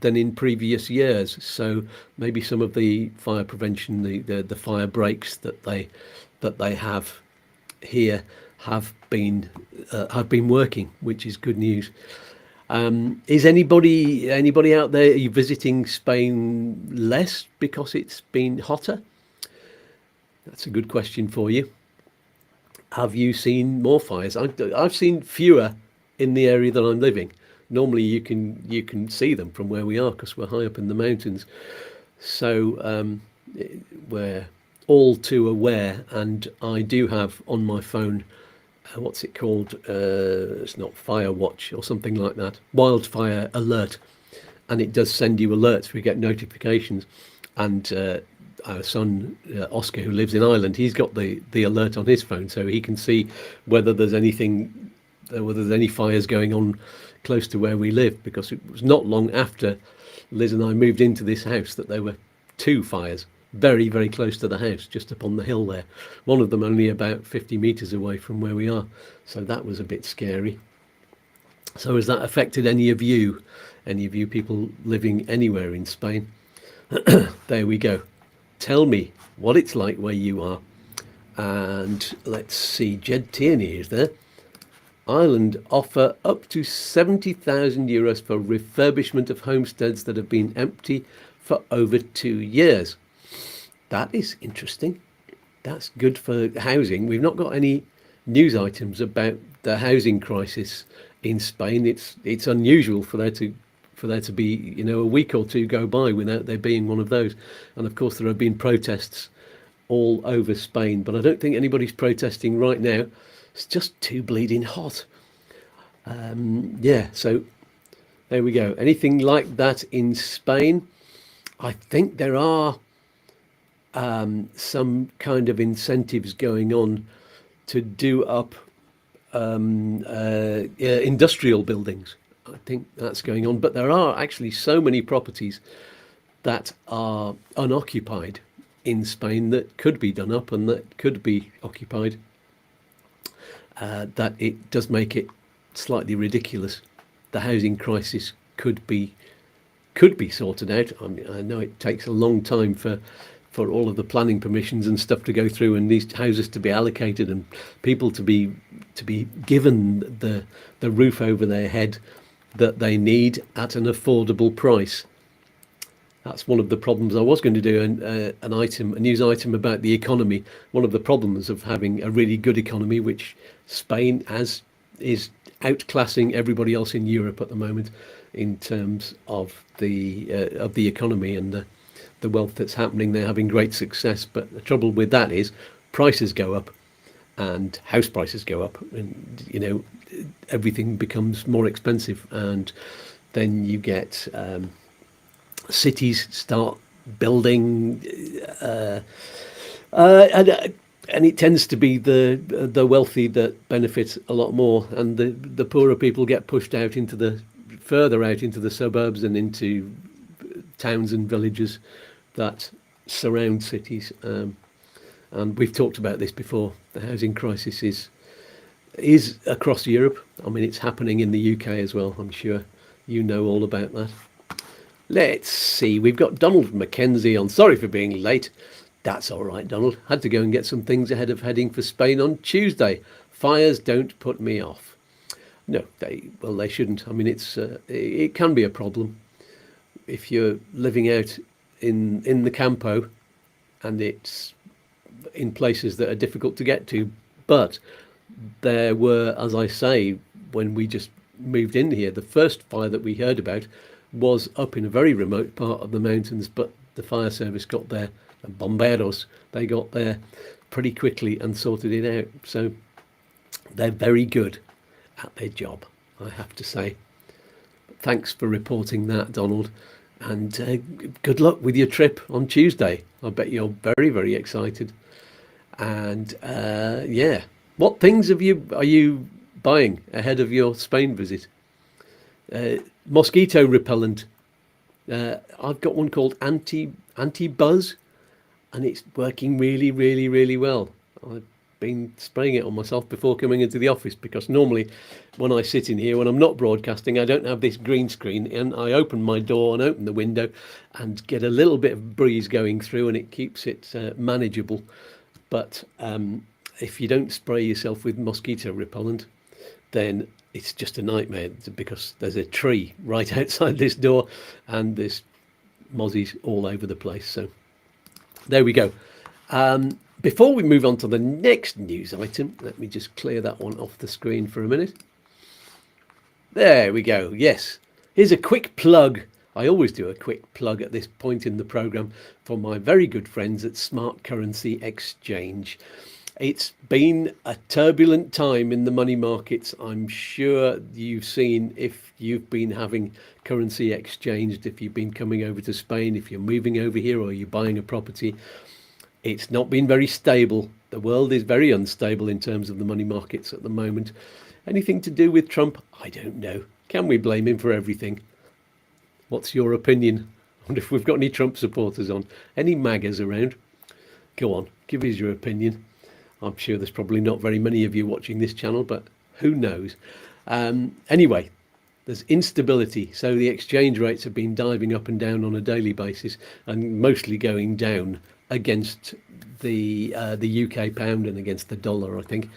than in previous years. So maybe some of the fire prevention, the fire breaks that they have here have been working, which is good news. Is anybody out there, are you visiting Spain less because it's been hotter? That's a good question for you. Have you seen more fires? I've seen fewer in the area that I'm living. Normally you can see them from where we are because we're high up in the mountains. So we're all too aware, and I do have on my phone, what's it called? It's not Fire Watch or something like that. Wildfire Alert. And it does send you alerts. We get notifications. And our son, Oscar, who lives in Ireland, he's got the alert on his phone, so he can see whether there's any fires going on close to where we live, because it was not long after Liz and I moved into this house that there were 2 fires very, very close to the house, just up on the hill there. One of them only about 50 metres away from where we are. So that was a bit scary. So has that affected any of you people living anywhere in Spain? There we go. Tell me what it's like where you are. And let's see, Jed Tierney is there. Ireland offer up to €70,000 for refurbishment of homesteads that have been empty for over 2 years. That is interesting. That's good for housing. We've not got any news items about the housing crisis in Spain. It's unusual for there to be, a week or two go by without there being one of those. And of course there have been protests all over Spain, but I don't think anybody's protesting right now. It's just too bleeding hot. So there we go. Anything like that in Spain? I think there are some kind of incentives going on to do up industrial buildings. I think that's going on. But there are actually so many properties that are unoccupied in Spain that could be done up and that could be occupied, that it does make it slightly ridiculous. The housing crisis could be sorted out. I mean, I know it takes a long time for all of the planning permissions and stuff to go through, and these houses to be allocated, and people to be given the roof over their head that they need at an affordable price. That's one of the problems. I was going to do a news item about the economy. One of the problems of having a really good economy, which Spain is outclassing everybody else in Europe at the moment in terms of the economy and the wealth that's happening. They're having great success, but the trouble with that is prices go up, and house prices go up, and everything becomes more expensive, and then you get cities start building, and it tends to be the wealthy that benefit a lot more, and the poorer people get pushed out further out into the suburbs and into towns and villages that surround cities. And we've talked about this before. The housing crisis is across Europe. I mean, it's happening in the UK as well. I'm sure you know all about that. Let's see. We've got Donald Mackenzie on. Sorry for being late. That's all right, Donald. Had to go and get some things ahead of heading for Spain on Tuesday. Fires don't put me off. No, they shouldn't. I mean, it can be a problem if you're living out in the campo and it's in places that are difficult to get to. But there were, as I say, when we just moved in here, the first fire that we heard about was up in a very remote part of the mountains, but the fire service got there, and bomberos, they got there pretty quickly and sorted it out. So they're very good at their job, I have to say. Thanks for reporting that, Donald. And good luck with your trip on Tuesday. I bet you're very, very excited. And yeah, what things are you buying ahead of your Spain visit? Mosquito repellent. I've got one called anti buzz, and it's working really, really, really well. I've been spraying it on myself before coming into the office, because normally when I sit in here, when I'm not broadcasting, I don't have this green screen, and I open my door and open the window and get a little bit of breeze going through, and it keeps it manageable. But if you don't spray yourself with mosquito repellent, then it's just a nightmare, because there's a tree right outside this door and there's mozzies all over the place. So there we go. Before we move on to the next news item, let me just clear that one off the screen for a minute. There we go. Yes, here's a quick plug. I always do a quick plug at this point in the program for my very good friends at Smart Currency Exchange. It's been a turbulent time in the money markets. I'm sure you've seen, if you've been having currency exchanged, if you've been coming over to Spain, if you're moving over here, or you're buying a property. It's not been very stable. The world is very unstable in terms of the money markets at the moment. Anything to do with Trump? I don't know. Can we blame him for everything? What's your opinion? I wonder if we've got any Trump supporters on. Any MAGAs around? Go on, give us your opinion. I'm sure there's probably not very many of you watching this channel, but who knows? Anyway, there's instability. So the exchange rates have been diving up and down on a daily basis, and mostly going down against the UK pound and against the dollar, I think.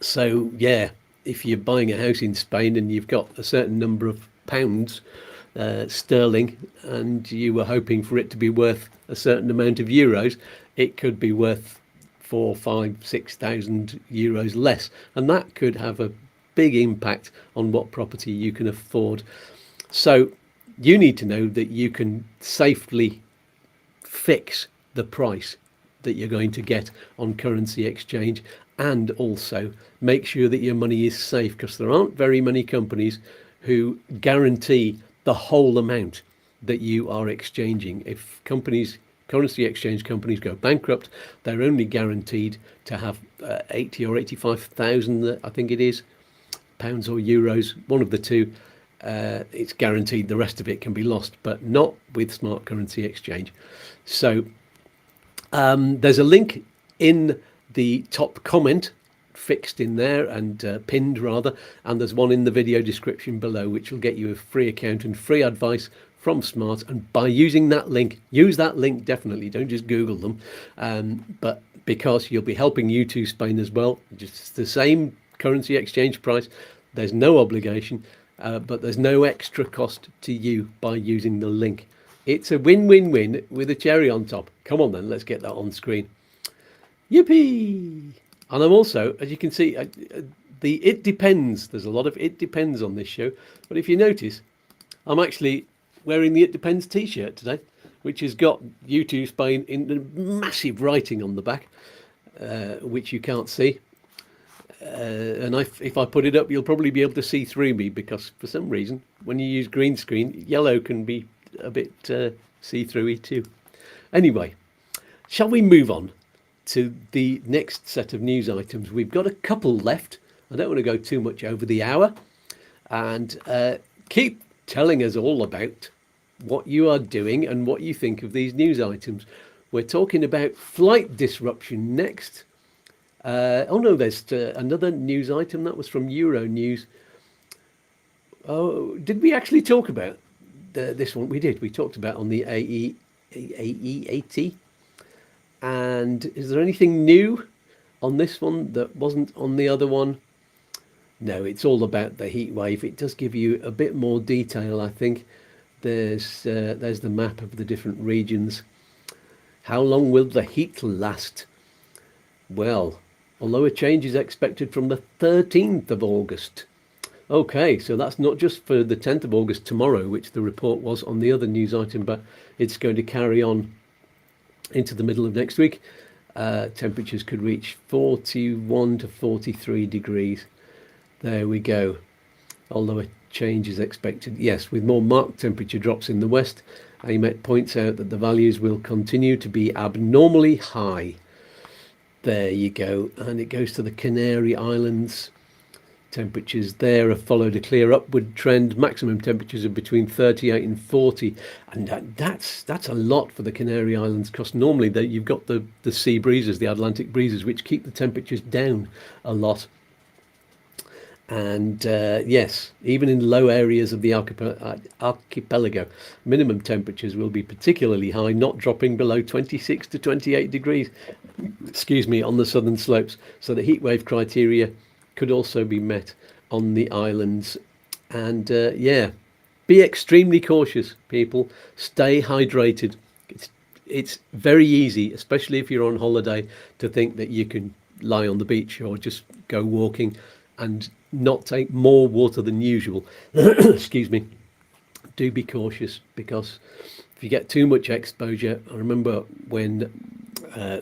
So yeah, if you're buying a house in Spain and you've got a certain number of pounds sterling, and you were hoping for it to be worth a certain amount of euros, it could be worth 4, 5, 6,000 euros less, and that could have a big impact on what property you can afford. So you need to know that you can safely fix the price that you're going to get on currency exchange, and also make sure that your money is safe, because there aren't very many companies who guarantee the whole amount that you are exchanging. If currency exchange companies go bankrupt, they're only guaranteed to have 80 or 85,000, I think it is, pounds or euros, one of the two. It's guaranteed. The rest of it can be lost, but not with Smart Currency Exchange. So there's a link in the top comment, fixed in there and pinned rather, and there's one in the video description below, which will get you a free account and free advice from Smart. And by using that link, use that link definitely, don't just Google them, but because you'll be helping YouTooSpain as well. Just the same currency exchange price, there's no obligation, but there's no extra cost to you by using the link. It's a win-win-win with a cherry on top. Come on then, let's get that on screen. Yippee! And I'm also, as you can see, it depends. There's a lot of it depends on this show. But if you notice, I'm actually wearing the It Depends t-shirt today, which has got YouTooSpain in massive writing on the back, which you can't see. And if I put it up, you'll probably be able to see through me, because for some reason, when you use green screen, yellow can be a bit see-throughy too. Anyway, shall we move on to the next set of news items? We've got a couple left. I don't want to go too much over the hour, and keep telling us all about what you are doing and what you think of these news items. We're talking about flight disruption next. Oh no, there's another news item that was from Euronews. Oh, did we actually talk about this one? We did. We talked about on the AEMET. And is there anything new on this one that wasn't on the other one? No, it's all about the heat wave. It does give you a bit more detail, I think. There's the map of the different regions. How long will the heat last? Well, although a change is expected from the 13th of August. Okay, so that's not just for the 10th of August tomorrow, which the report was on the other news item, but it's going to carry on into the middle of next week. Temperatures could reach 41 to 43 degrees. There we go. Although a change is expected. Yes, with more marked temperature drops in the west, AEMET points out that the values will continue to be abnormally high. There you go. And it goes to the Canary Islands. Temperatures there have followed a clear upward trend. Maximum temperatures are between 38 and 40, and that's a lot for the Canary Islands, because normally you've got the sea breezes, the Atlantic breezes, which keep the temperatures down a lot. And yes, even in low areas of the archipelago, minimum temperatures will be particularly high, not dropping below 26 to 28 degrees, excuse me, on the southern slopes. So the heatwave criteria could also be met on the islands. And yeah, be extremely cautious, people. Stay hydrated. It's very easy, especially if you're on holiday, to think that you can lie on the beach or just go walking and not take more water than usual. Excuse me. Do be cautious, because if you get too much exposure, I remember when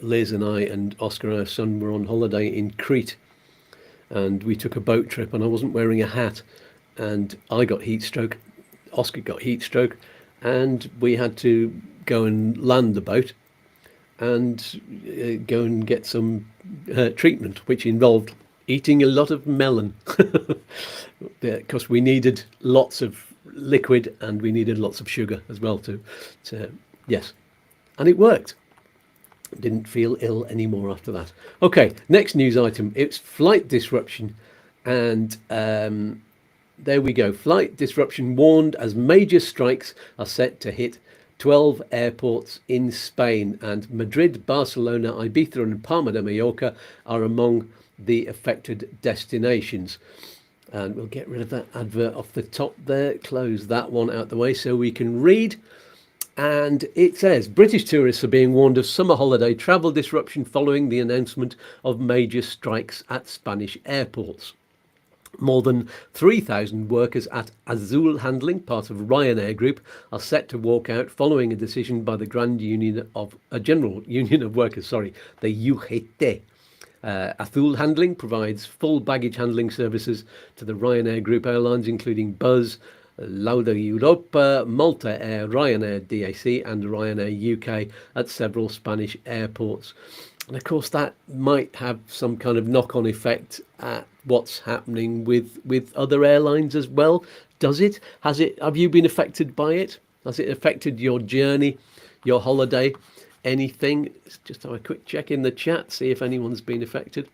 Liz and I and Oscar, our son, were on holiday in Crete, and we took a boat trip, and I wasn't wearing a hat, and I got heat stroke, Oscar got heat stroke, and we had to go and land the boat and go and get some treatment, which involved eating a lot of melon, because we needed lots of liquid and we needed lots of sugar as well to yes, and it worked. Didn't feel ill anymore after that. Okay, next news item. It's flight disruption, and there we go. Flight disruption warned as major strikes are set to hit 12 airports in Spain, and Madrid, Barcelona, Ibiza and Palma de Mallorca are among the affected destinations. And we'll get rid of that advert off the top there, close that one out the way so we can read. And it says British tourists are being warned of summer holiday travel disruption following the announcement of major strikes at Spanish airports. More than 3,000 workers at Azul Handling, part of Ryanair Group, are set to walk out following a decision by the General Union of Workers, the UGT. Azul Handling provides full baggage handling services to the Ryanair Group airlines, including Buzz, Lauda Europa, Malta Air, Ryanair DAC and Ryanair UK at several Spanish airports. And of course that might have some kind of knock-on effect at what's happening with other airlines as well. Does it? Have you been affected by it? Has it affected your journey, your holiday, anything? Let's just have a quick check in the chat, see if anyone's been affected.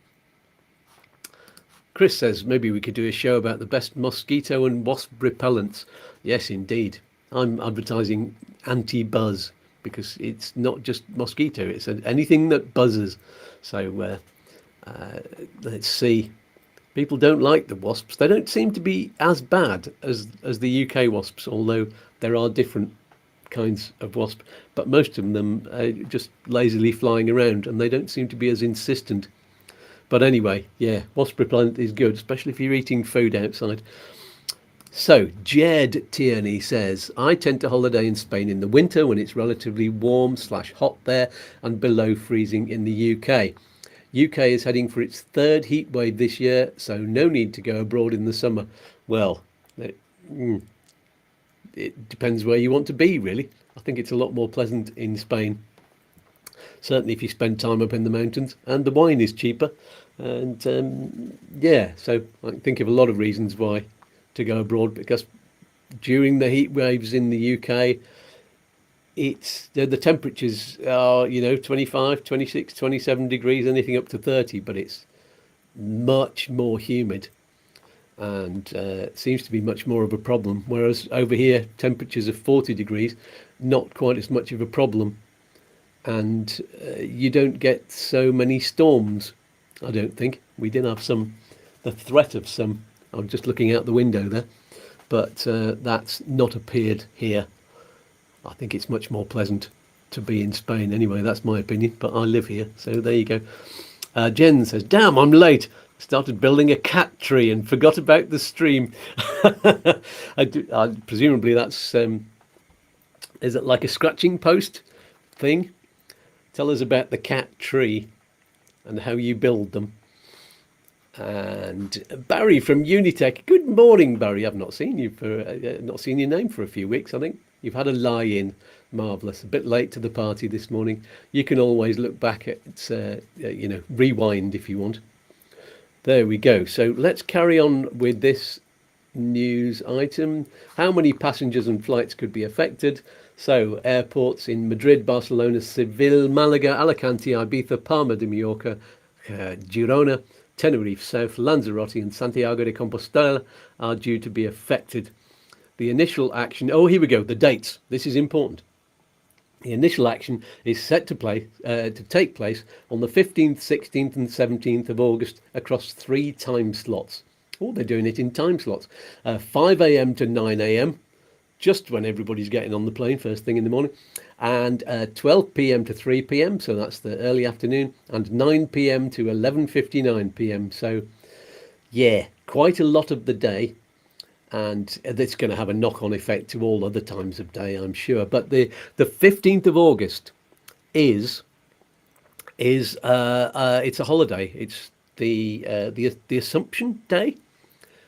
Chris says maybe we could do a show about the best mosquito and wasp repellents. Yes, indeed. I'm advertising anti-buzz, because it's not just mosquito, it's anything that buzzes. So let's see. People don't like the wasps. They don't seem to be as bad as the UK wasps, although there are different kinds of wasp. But most of them are just lazily flying around, and they don't seem to be as insistent. But anyway, yeah, wasp repellent is good, especially if you're eating food outside. So, Jed Tierney says, I tend to holiday in Spain in the winter when it's relatively warm/hot there and below freezing in the UK. UK is heading for its third heat wave this year, so no need to go abroad in the summer. Well, it depends where you want to be, really. I think it's a lot more pleasant in Spain. Certainly if you spend time up in the mountains, and the wine is cheaper. And yeah, so I can think of a lot of reasons why to go abroad, because during the heat waves in the UK, it's the temperatures are 25, 26, 27 degrees, anything up to 30, but it's much more humid, and seems to be much more of a problem, whereas over here temperatures are 40 degrees, not quite as much of a problem. And you don't get so many storms, I don't think. We did have the threat of some. I'm just looking out the window there, but that's not appeared here. I think it's much more pleasant to be in Spain anyway. That's my opinion, but I live here, so there you go. Jen says, damn, I'm late. Started building a cat tree and forgot about the stream. Presumably that's, is it like a scratching post thing? Tell us about the cat tree and how you build them. And Barry from Unitech. Good morning, Barry. I've not seen you for not seen your name for a few weeks. I think you've had a lie-in. Marvelous. A bit late to the party this morning. You can always look back at rewind if you want. There we go. So let's carry on with this news item. How many passengers and flights could be affected? So airports in Madrid, Barcelona, Seville, Malaga, Alicante, Ibiza, Palma de Mallorca, Girona, Tenerife South, Lanzarote and Santiago de Compostela are due to be affected. The initial action, here we go, the dates. This is important. The initial action is set to take place on the 15th, 16th and 17th of August across 3 time slots. Oh, they're doing it in time slots. 5 a.m. to 9 a.m., just when everybody's getting on the plane first thing in the morning, and 12 p.m. to 3 p.m, so that's the early afternoon, and 9 p.m. to 11:59 p.m. So yeah, quite a lot of the day, and that's going to have a knock-on effect to all other times of day, I'm sure. But the 15th of August is it's a holiday. It's the Assumption Day,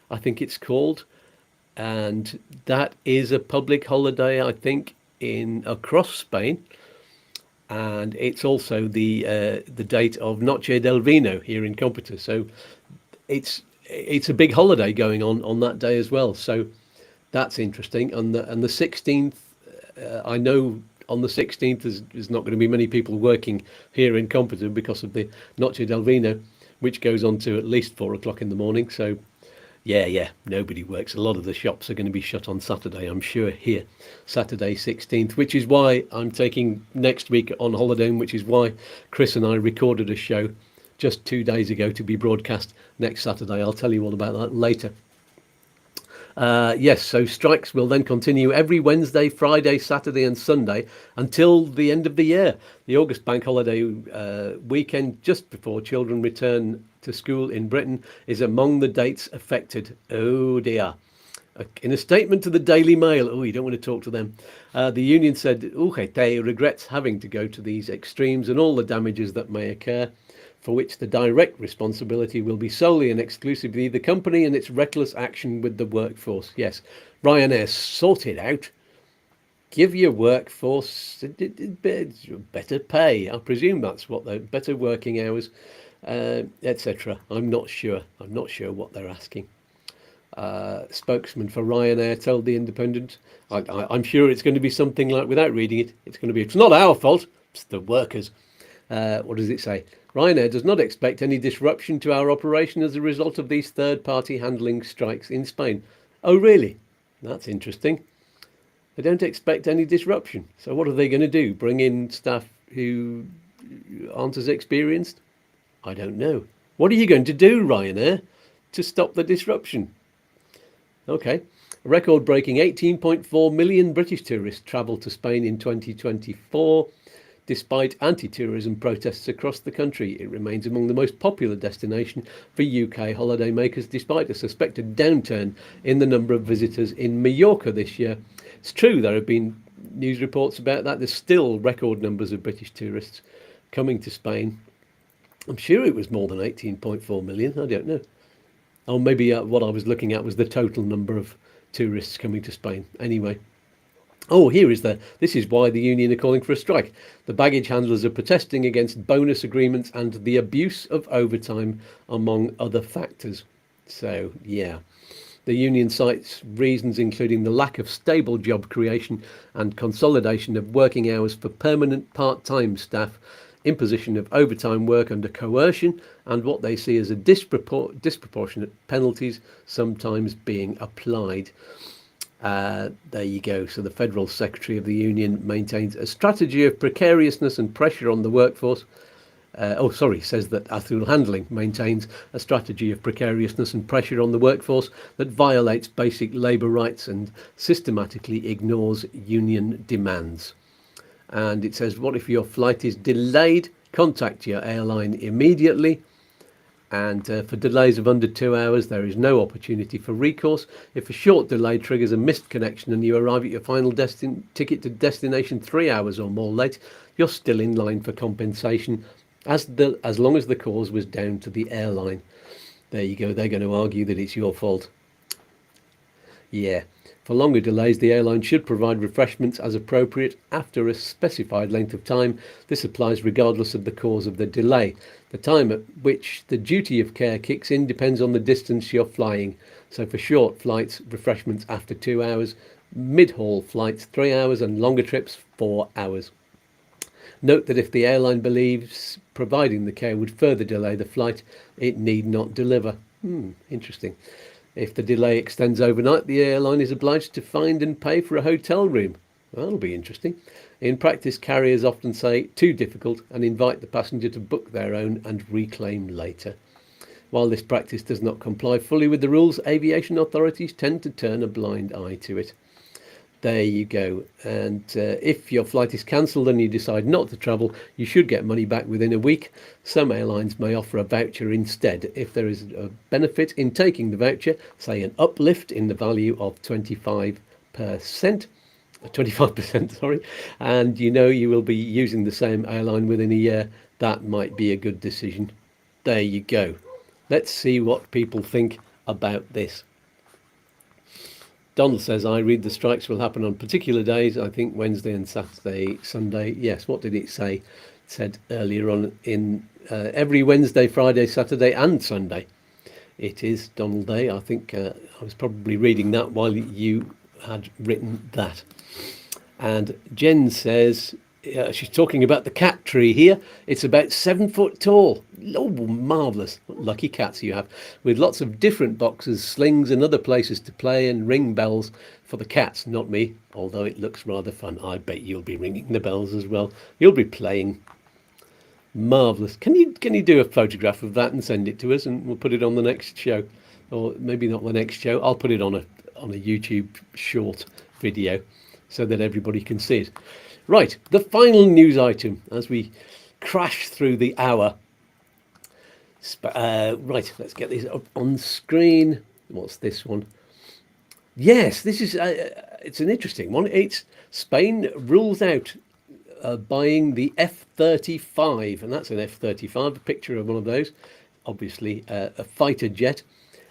I think it's called. And that is a public holiday, I think, across Spain, and it's also the date of Noche del Vino here in Córdoba. So it's a big holiday going on that day as well. So that's interesting. And the 16th, I know on the 16th there's not going to be many people working here in Córdoba because of the Noche del Vino, which goes on to at least 4 o'clock in the morning. So yeah, nobody works. A lot of the shops are going to be shut on Saturday, I'm sure, here, Saturday 16th, which is why I'm taking next week on holiday, and which is why Chris and I recorded a show just 2 days ago to be broadcast next Saturday. I'll tell you all about that later. Yes, so strikes will then continue every Wednesday, Friday, Saturday and Sunday until the end of the year. The August bank holiday weekend just before children return to school in Britain is among the dates affected. Oh dear. In a statement to the Daily Mail, you don't want to talk to them, the union said UGT regrets having to go to these extremes and all the damages that may occur, for which the direct responsibility will be solely and exclusively the company and its reckless action with the workforce. Yes, Ryanair, sort it out. Give your workforce better pay. I presume that's what they're better working hours, etc. I'm not sure what they're asking. Spokesman for Ryanair told The Independent, I'm sure it's going to be something like, without reading it, it's not our fault, it's the workers. What does it say? Ryanair does not expect any disruption to our operation as a result of these third-party handling strikes in Spain. Oh, really? That's interesting. They don't expect any disruption. So what are they going to do? Bring in staff who aren't as experienced? I don't know. What are you going to do, Ryanair, to stop the disruption? Okay. A record-breaking 18.4 million British tourists travelled to Spain in 2024. Despite anti-tourism protests across the country, it remains among the most popular destination for UK holidaymakers, despite a suspected downturn in the number of visitors in Mallorca this year. It's true, there have been news reports about that. There's still record numbers of British tourists coming to Spain. I'm sure it was more than 18.4 million. I don't know. Or maybe what I was looking at was the total number of tourists coming to Spain. Anyway. This is why the union are calling for a strike. The baggage handlers are protesting against bonus agreements and the abuse of overtime, among other factors. So, yeah. The union cites reasons including the lack of stable job creation and consolidation of working hours for permanent part-time staff, imposition of overtime work under coercion, and what they see as a disproportionate penalties sometimes being applied. There you go. So the Federal Secretary of the Union maintains a strategy of precariousness and pressure on the workforce. Says that Athul Handling maintains a strategy of precariousness and pressure on the workforce that violates basic labour rights and systematically ignores union demands. And it says, what if your flight is delayed? Contact your airline immediately. And for delays of under 2 hours, there is no opportunity for recourse. If a short delay triggers a missed connection and you arrive at your final ticket to destination 3 hours or more late, you're still in line for compensation, as long as the cause was down to the airline. There you go. They're going to argue that it's your fault. Yeah. For longer delays, the airline should provide refreshments as appropriate after a specified length of time. This applies regardless of the cause of the delay. The time at which the duty of care kicks in depends on the distance you're flying. So for short flights, refreshments after 2 hours, mid-haul flights 3 hours, and longer trips 4 hours. Note that if the airline believes providing the care would further delay the flight, it need not deliver. Interesting. If the delay extends overnight, the airline is obliged to find and pay for a hotel room. Well, that'll be interesting. In practice, carriers often say too difficult and invite the passenger to book their own and reclaim later. While this practice does not comply fully with the rules, aviation authorities tend to turn a blind eye to it. There you go. And if your flight is cancelled and you decide not to travel, you should get money back within a week. Some airlines may offer a voucher instead. If there is a benefit in taking the voucher, say an uplift in the value of 25%, and you know you will be using the same airline within a year, that might be a good decision. There you go. Let's see what people think about this. Donald says, I read the strikes will happen on particular days, I think Wednesday and Saturday, Sunday. Yes, what did it say? It said earlier on in every Wednesday, Friday, Saturday and Sunday. It is Donald Day. I think I was probably reading that while you had written that. And Jen says, she's talking about the cat tree here. It's about 7 foot tall. Oh, marvellous. What lucky cats you have. With lots of different boxes, slings and other places to play and ring bells for the cats, not me. Although it looks rather fun. I bet you'll be ringing the bells as well. You'll be playing. Marvellous. Can you do a photograph of that and send it to us, and we'll put it on the next show? Or maybe not the next show. I'll put it on a YouTube short video so that everybody can see it. Right, the final news item as we crash through the hour. Right, let's get this up on screen. What's this one? Yes, this is it's an interesting one. It's Spain rules out buying the F-35, and that's an F-35, a picture of one of those, obviously a fighter jet,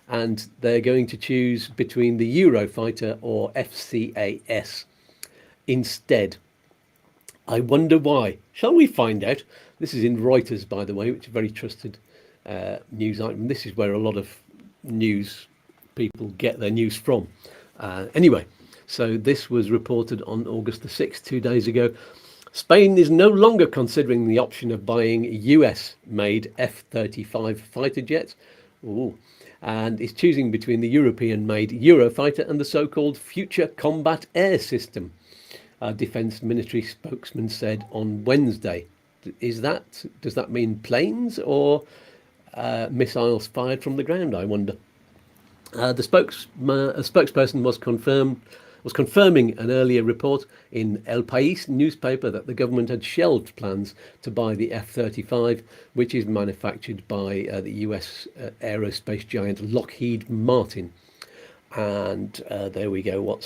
and they're going to choose between the Eurofighter or FCAS instead. I wonder why. Shall we find out? This is in Reuters, by the way, which is a very trusted news item. This is where a lot of news people get their news from. Anyway, so this was reported on August the 6th, 2 days ago. Spain is no longer considering the option of buying US-made F-35 fighter jets. Ooh. And is choosing between the European-made Eurofighter and the so-called Future Combat Air System. Defence Ministry spokesman said on Wednesday. Does that mean planes or missiles fired from the ground, I wonder? The spokesperson was confirming an earlier report in El País newspaper that the government had shelved plans to buy the F-35, which is manufactured by the US aerospace giant Lockheed Martin. And there we go.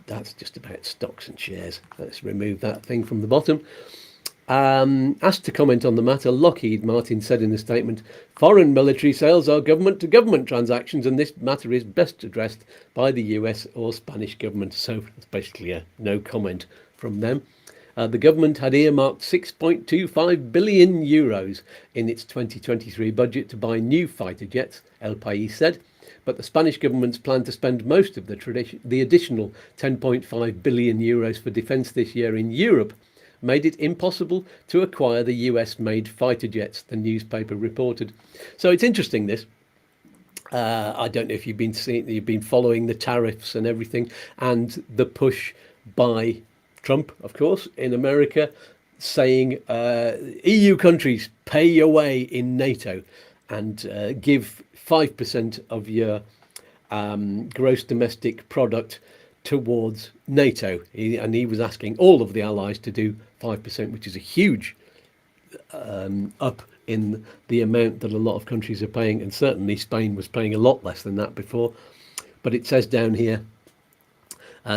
That's just about stocks and shares. Let's remove that thing from the bottom. Asked to comment on the matter, Lockheed Martin said in a statement, foreign military sales are government-to-government transactions, and this matter is best addressed by the US or Spanish government. So it's basically a no comment from them. The government had earmarked 6.25 billion euros in its 2023 budget to buy new fighter jets, El País said. But the Spanish government's plan to spend most of the additional 10.5 billion euros for defence this year in Europe made it impossible to acquire the US-made fighter jets, the newspaper reported. So it's interesting, this. I don't know if you've been following the tariffs and everything, and the push by Trump, of course, in America, saying EU countries pay your way in NATO and give 5% of your gross domestic product towards NATO. He was asking all of the allies to do 5%, which is a huge up in the amount that a lot of countries are paying. And certainly Spain was paying a lot less than that before. But it says down here,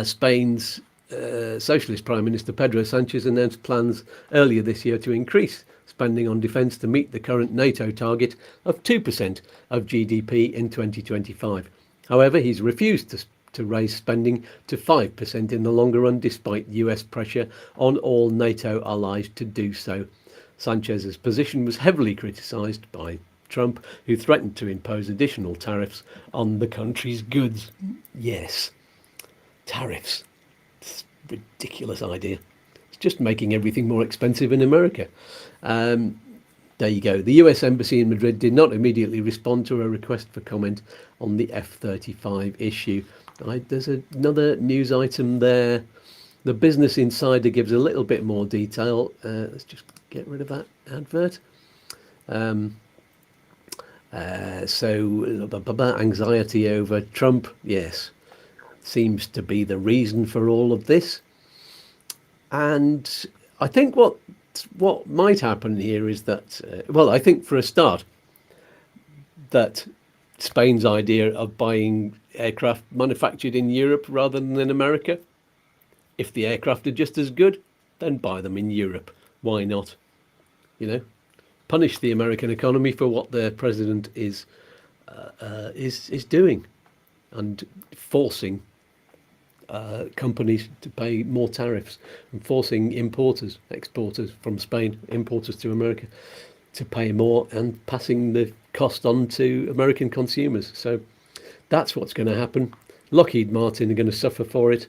Spain's Socialist Prime Minister Pedro Sanchez announced plans earlier this year to increase spending on defence to meet the current NATO target of 2% of GDP in 2025. However, he's refused to raise spending to 5% in the longer run, despite US pressure on all NATO allies to do so. Sanchez's position was heavily criticised by Trump, who threatened to impose additional tariffs on the country's goods. Yes, tariffs. It's a ridiculous idea. It's just making everything more expensive in America. There you go. The US Embassy in Madrid did not immediately respond to a request for comment on the F-35 issue. There's another news item there. The Business Insider gives a little bit more detail. Let's just get rid of that advert. Anxiety over Trump, yes, seems to be the reason for all of this. And I think what might happen here is that, I think for a start, that Spain's idea of buying aircraft manufactured in Europe rather than in America, if the aircraft are just as good, then buy them in Europe. Why not? Punish the American economy for what their president is doing, and forcing companies to pay more tariffs, and forcing exporters from Spain, importers to America, to pay more, and passing the cost on to American consumers. So that's what's going to happen. Lockheed Martin are going to suffer for it,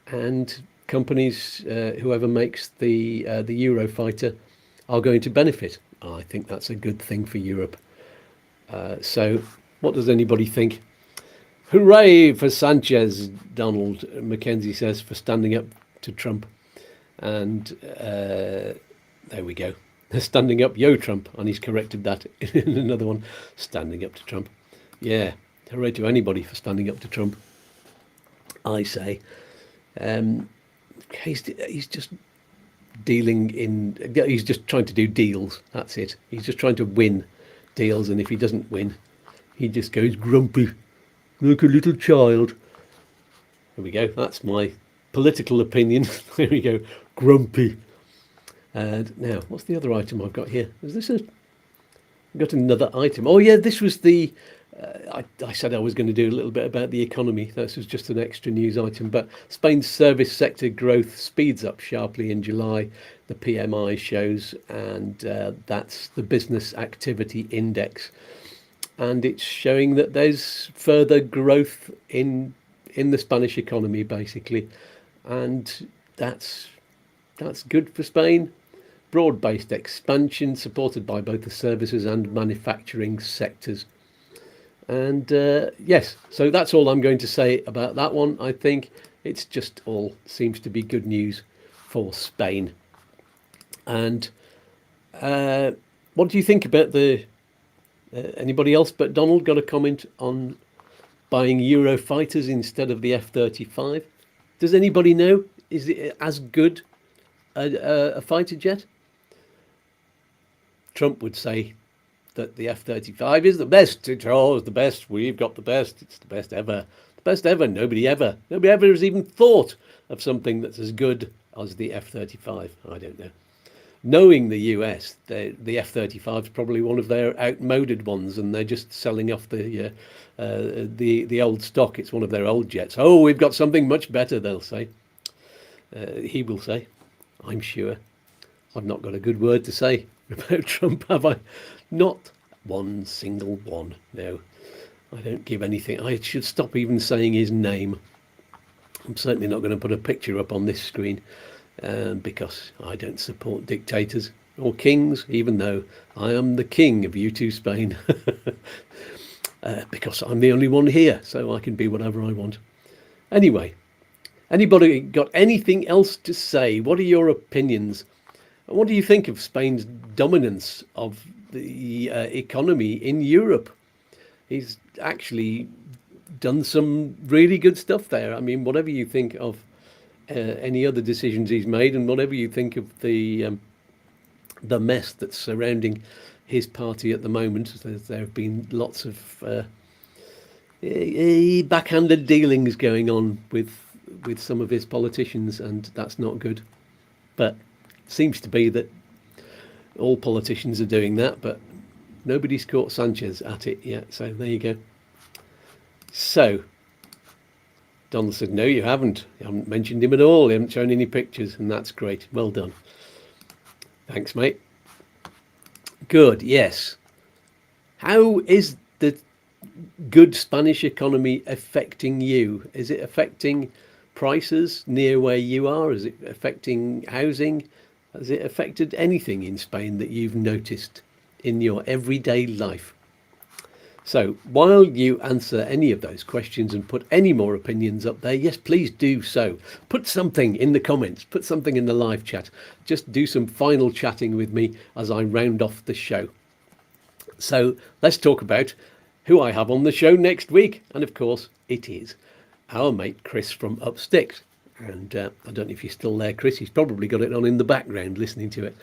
and companies, whoever makes the Eurofighter, are going to benefit. I think that's a good thing for Europe. So what does anybody think? Hooray for Sanchez, Donald Mackenzie says, for standing up to Trump. And there we go. Standing up, yo Trump. And he's corrected that in another one. Standing up to Trump. Yeah, hooray to anybody for standing up to Trump, I say. He's just he's just trying to do deals. That's it. He's just trying to win deals. And if he doesn't win, he just goes grumpy, like a little child. There we go. That's my political opinion. There we go. Grumpy. And now, what's the other item I've got here? I've got another item. Oh yeah, this was the, I said I was going to do a little bit about the economy. This was just an extra news item. But Spain's service sector growth speeds up sharply in July, the PMI shows, and that's the Business Activity Index. And it's showing that there's further growth in the Spanish economy, basically. And that's good for Spain. Broad-based expansion supported by both the services and manufacturing sectors. And yes, so that's all I'm going to say about that one. I think it's just all seems to be good news for Spain. And what do you think about the... anybody else but Donald got a comment on buying Eurofighters instead of the F-35? Does anybody know? Is it as good a fighter jet? Trump would say that the F-35 is the best. It's the best. We've got the best. It's the best ever. The best ever. Nobody ever has even thought of something that's as good as the F-35. I don't know. Knowing the US, the F-35 is probably one of their outmoded ones, and they're just selling off the old stock. It's one of their old jets. Oh, we've got something much better, they'll say. He will say, I'm sure. I've not got a good word to say about Trump, have I? Not one single one. No, I don't give anything. I should stop even saying his name. I'm certainly not going to put a picture up on this screen because I don't support dictators or kings, even though I am the king of YouTooSpain. Because I'm the only one here, so I can be whatever I want. Anyway, anybody got anything else to say? What are your opinions? What do you think of Spain's dominance of the economy in Europe? He's actually done some really good stuff there. I mean, whatever you think of any other decisions he's made, and whatever you think of the mess that's surrounding his party at the moment, there have been lots of backhanded dealings going on with some of his politicians, and that's not good. But it seems to be that All politicians are doing that, but nobody's caught Sanchez at it yet. So there you go. So Donald said, no, you haven't. You haven't mentioned him at all. You haven't shown any pictures, and that's great. Well done. Thanks, mate. Good, yes. How is the good Spanish economy affecting you? Is it affecting prices near where you are? Is it affecting housing? Has it affected anything in Spain that you've noticed in your everyday life? So while you answer any of those questions and put any more opinions up there, yes, please do so. Put something in the comments, put something in the live chat. Just do some final chatting with me as I round off the show. So let's talk about who I have on the show next week. And of course, it is our mate Chris from Upsticks. And I don't know if you're still there, Chris. He's probably got it on in the background listening to it.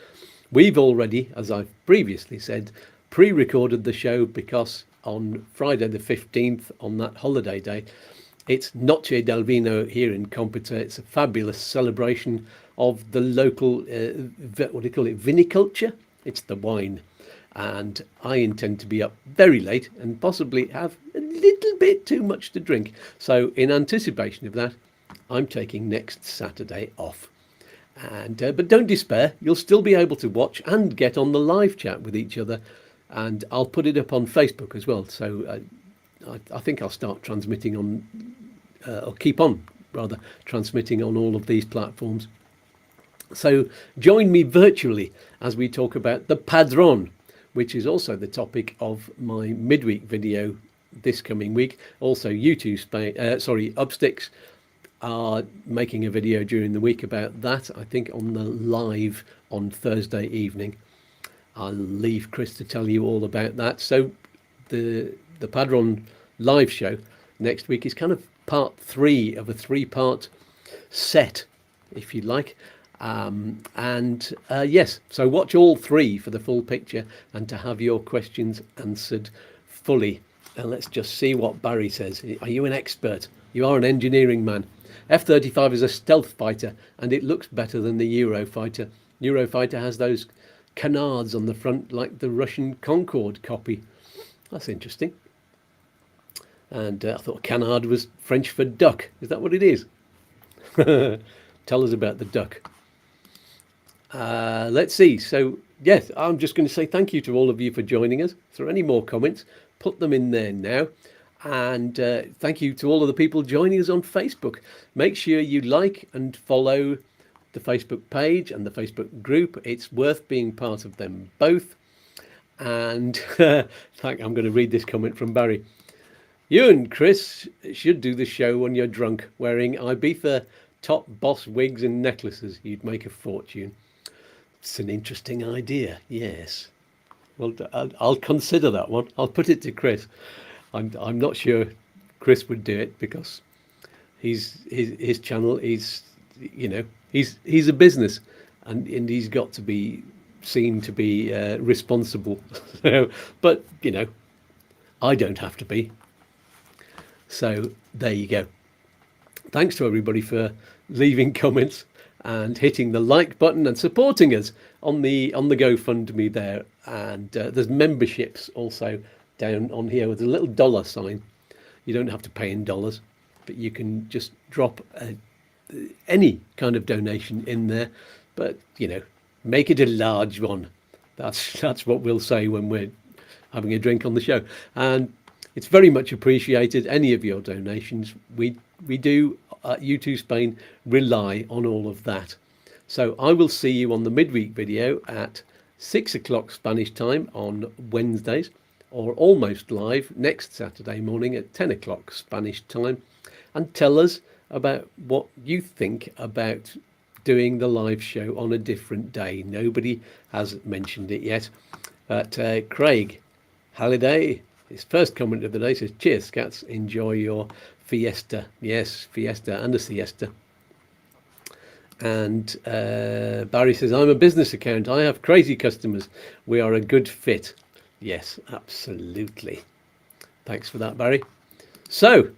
We've already, as I've previously said, pre-recorded the show because on Friday the 15th, on that holiday day, it's Noche del Vino here in Compita. It's a fabulous celebration of the local, what do you call it, viniculture? It's the wine. And I intend to be up very late and possibly have a little bit too much to drink. So in anticipation of that, I'm taking next Saturday off. And but don't despair, you'll still be able to watch and get on the live chat with each other. And I'll put it up on Facebook as well. So I think I'll start transmitting on, or keep on rather, transmitting on all of these platforms. So join me virtually as we talk about the Padrón, which is also the topic of my midweek video this coming week. Also YouTooSpain, Upsticks are making a video during the week about that, I think on the live on Thursday evening. I'll leave Chris to tell you all about that. So the Padrón live show next week is kind of part 3 of a 3-part set, if you like. Yes, so watch all 3 for the full picture and to have your questions answered fully. And let's just see what Barry says. Are you an expert? You are an engineering man. F-35 is a stealth fighter and it looks better than the Eurofighter. Eurofighter has those canards on the front like the Russian Concorde copy. That's interesting. And I thought canard was French for duck. Is that what it is? Tell us about the duck. Let's see. So yes, I'm just going to say thank you to all of you for joining us. If there are any more comments, put them in there now. And thank you to all of the people joining us on Facebook. Make sure you like and follow the Facebook page and the Facebook group. It's worth being part of them both. And I'm going to read this comment from Barry. You and Chris should do the show when you're drunk, wearing Ibiza top boss wigs and necklaces. You'd make a fortune. It's an interesting idea, yes. Well, I'll consider that one. I'll put it to Chris. I'm not sure Chris would do it because his channel is, you know, he's a business and he's got to be seen to be responsible. But you know, I don't have to be. So there you go. Thanks to everybody for leaving comments and hitting the like button and supporting us on the GoFundMe there. And there's memberships also down on here with a little dollar sign. You don't have to pay in dollars, but you can just drop any kind of donation in there. But you know, make it a large one. That's what we'll say when we're having a drink on the show. And it's very much appreciated, any of your donations. We do at YouTooSpain rely on all of that. So I will see you on the midweek video at 6 o'clock Spanish time on Wednesdays, or almost live next Saturday morning at 10 o'clock Spanish time. And tell us about what you think about doing the live show on a different day. Nobody has mentioned it yet. But Craig Halliday, his first comment of the day, says, cheers, Skatz, enjoy your fiesta. Yes, fiesta and a siesta. And Barry says, I'm a business account. I have crazy customers. We are a good fit. Yes, absolutely. Thanks for that, Barry. So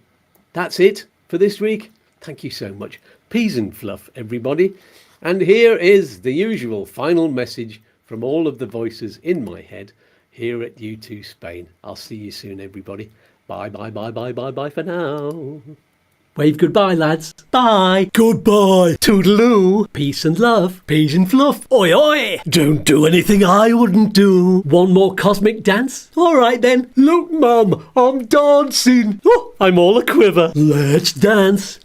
that's it for this week. Thank you so much. Peas and fluff, everybody. And here is the usual final message from all of the voices in my head here at YouTooSpain. I'll see you soon, everybody. Bye, bye, bye, bye, bye, bye for now. Wave goodbye, lads. Bye. Goodbye. Toodaloo. Peace and love. Peas and fluff. Oi, oi. Don't do anything I wouldn't do. One more cosmic dance? All right then. Look, Mum, I'm dancing. Oh, I'm all a quiver. Let's dance.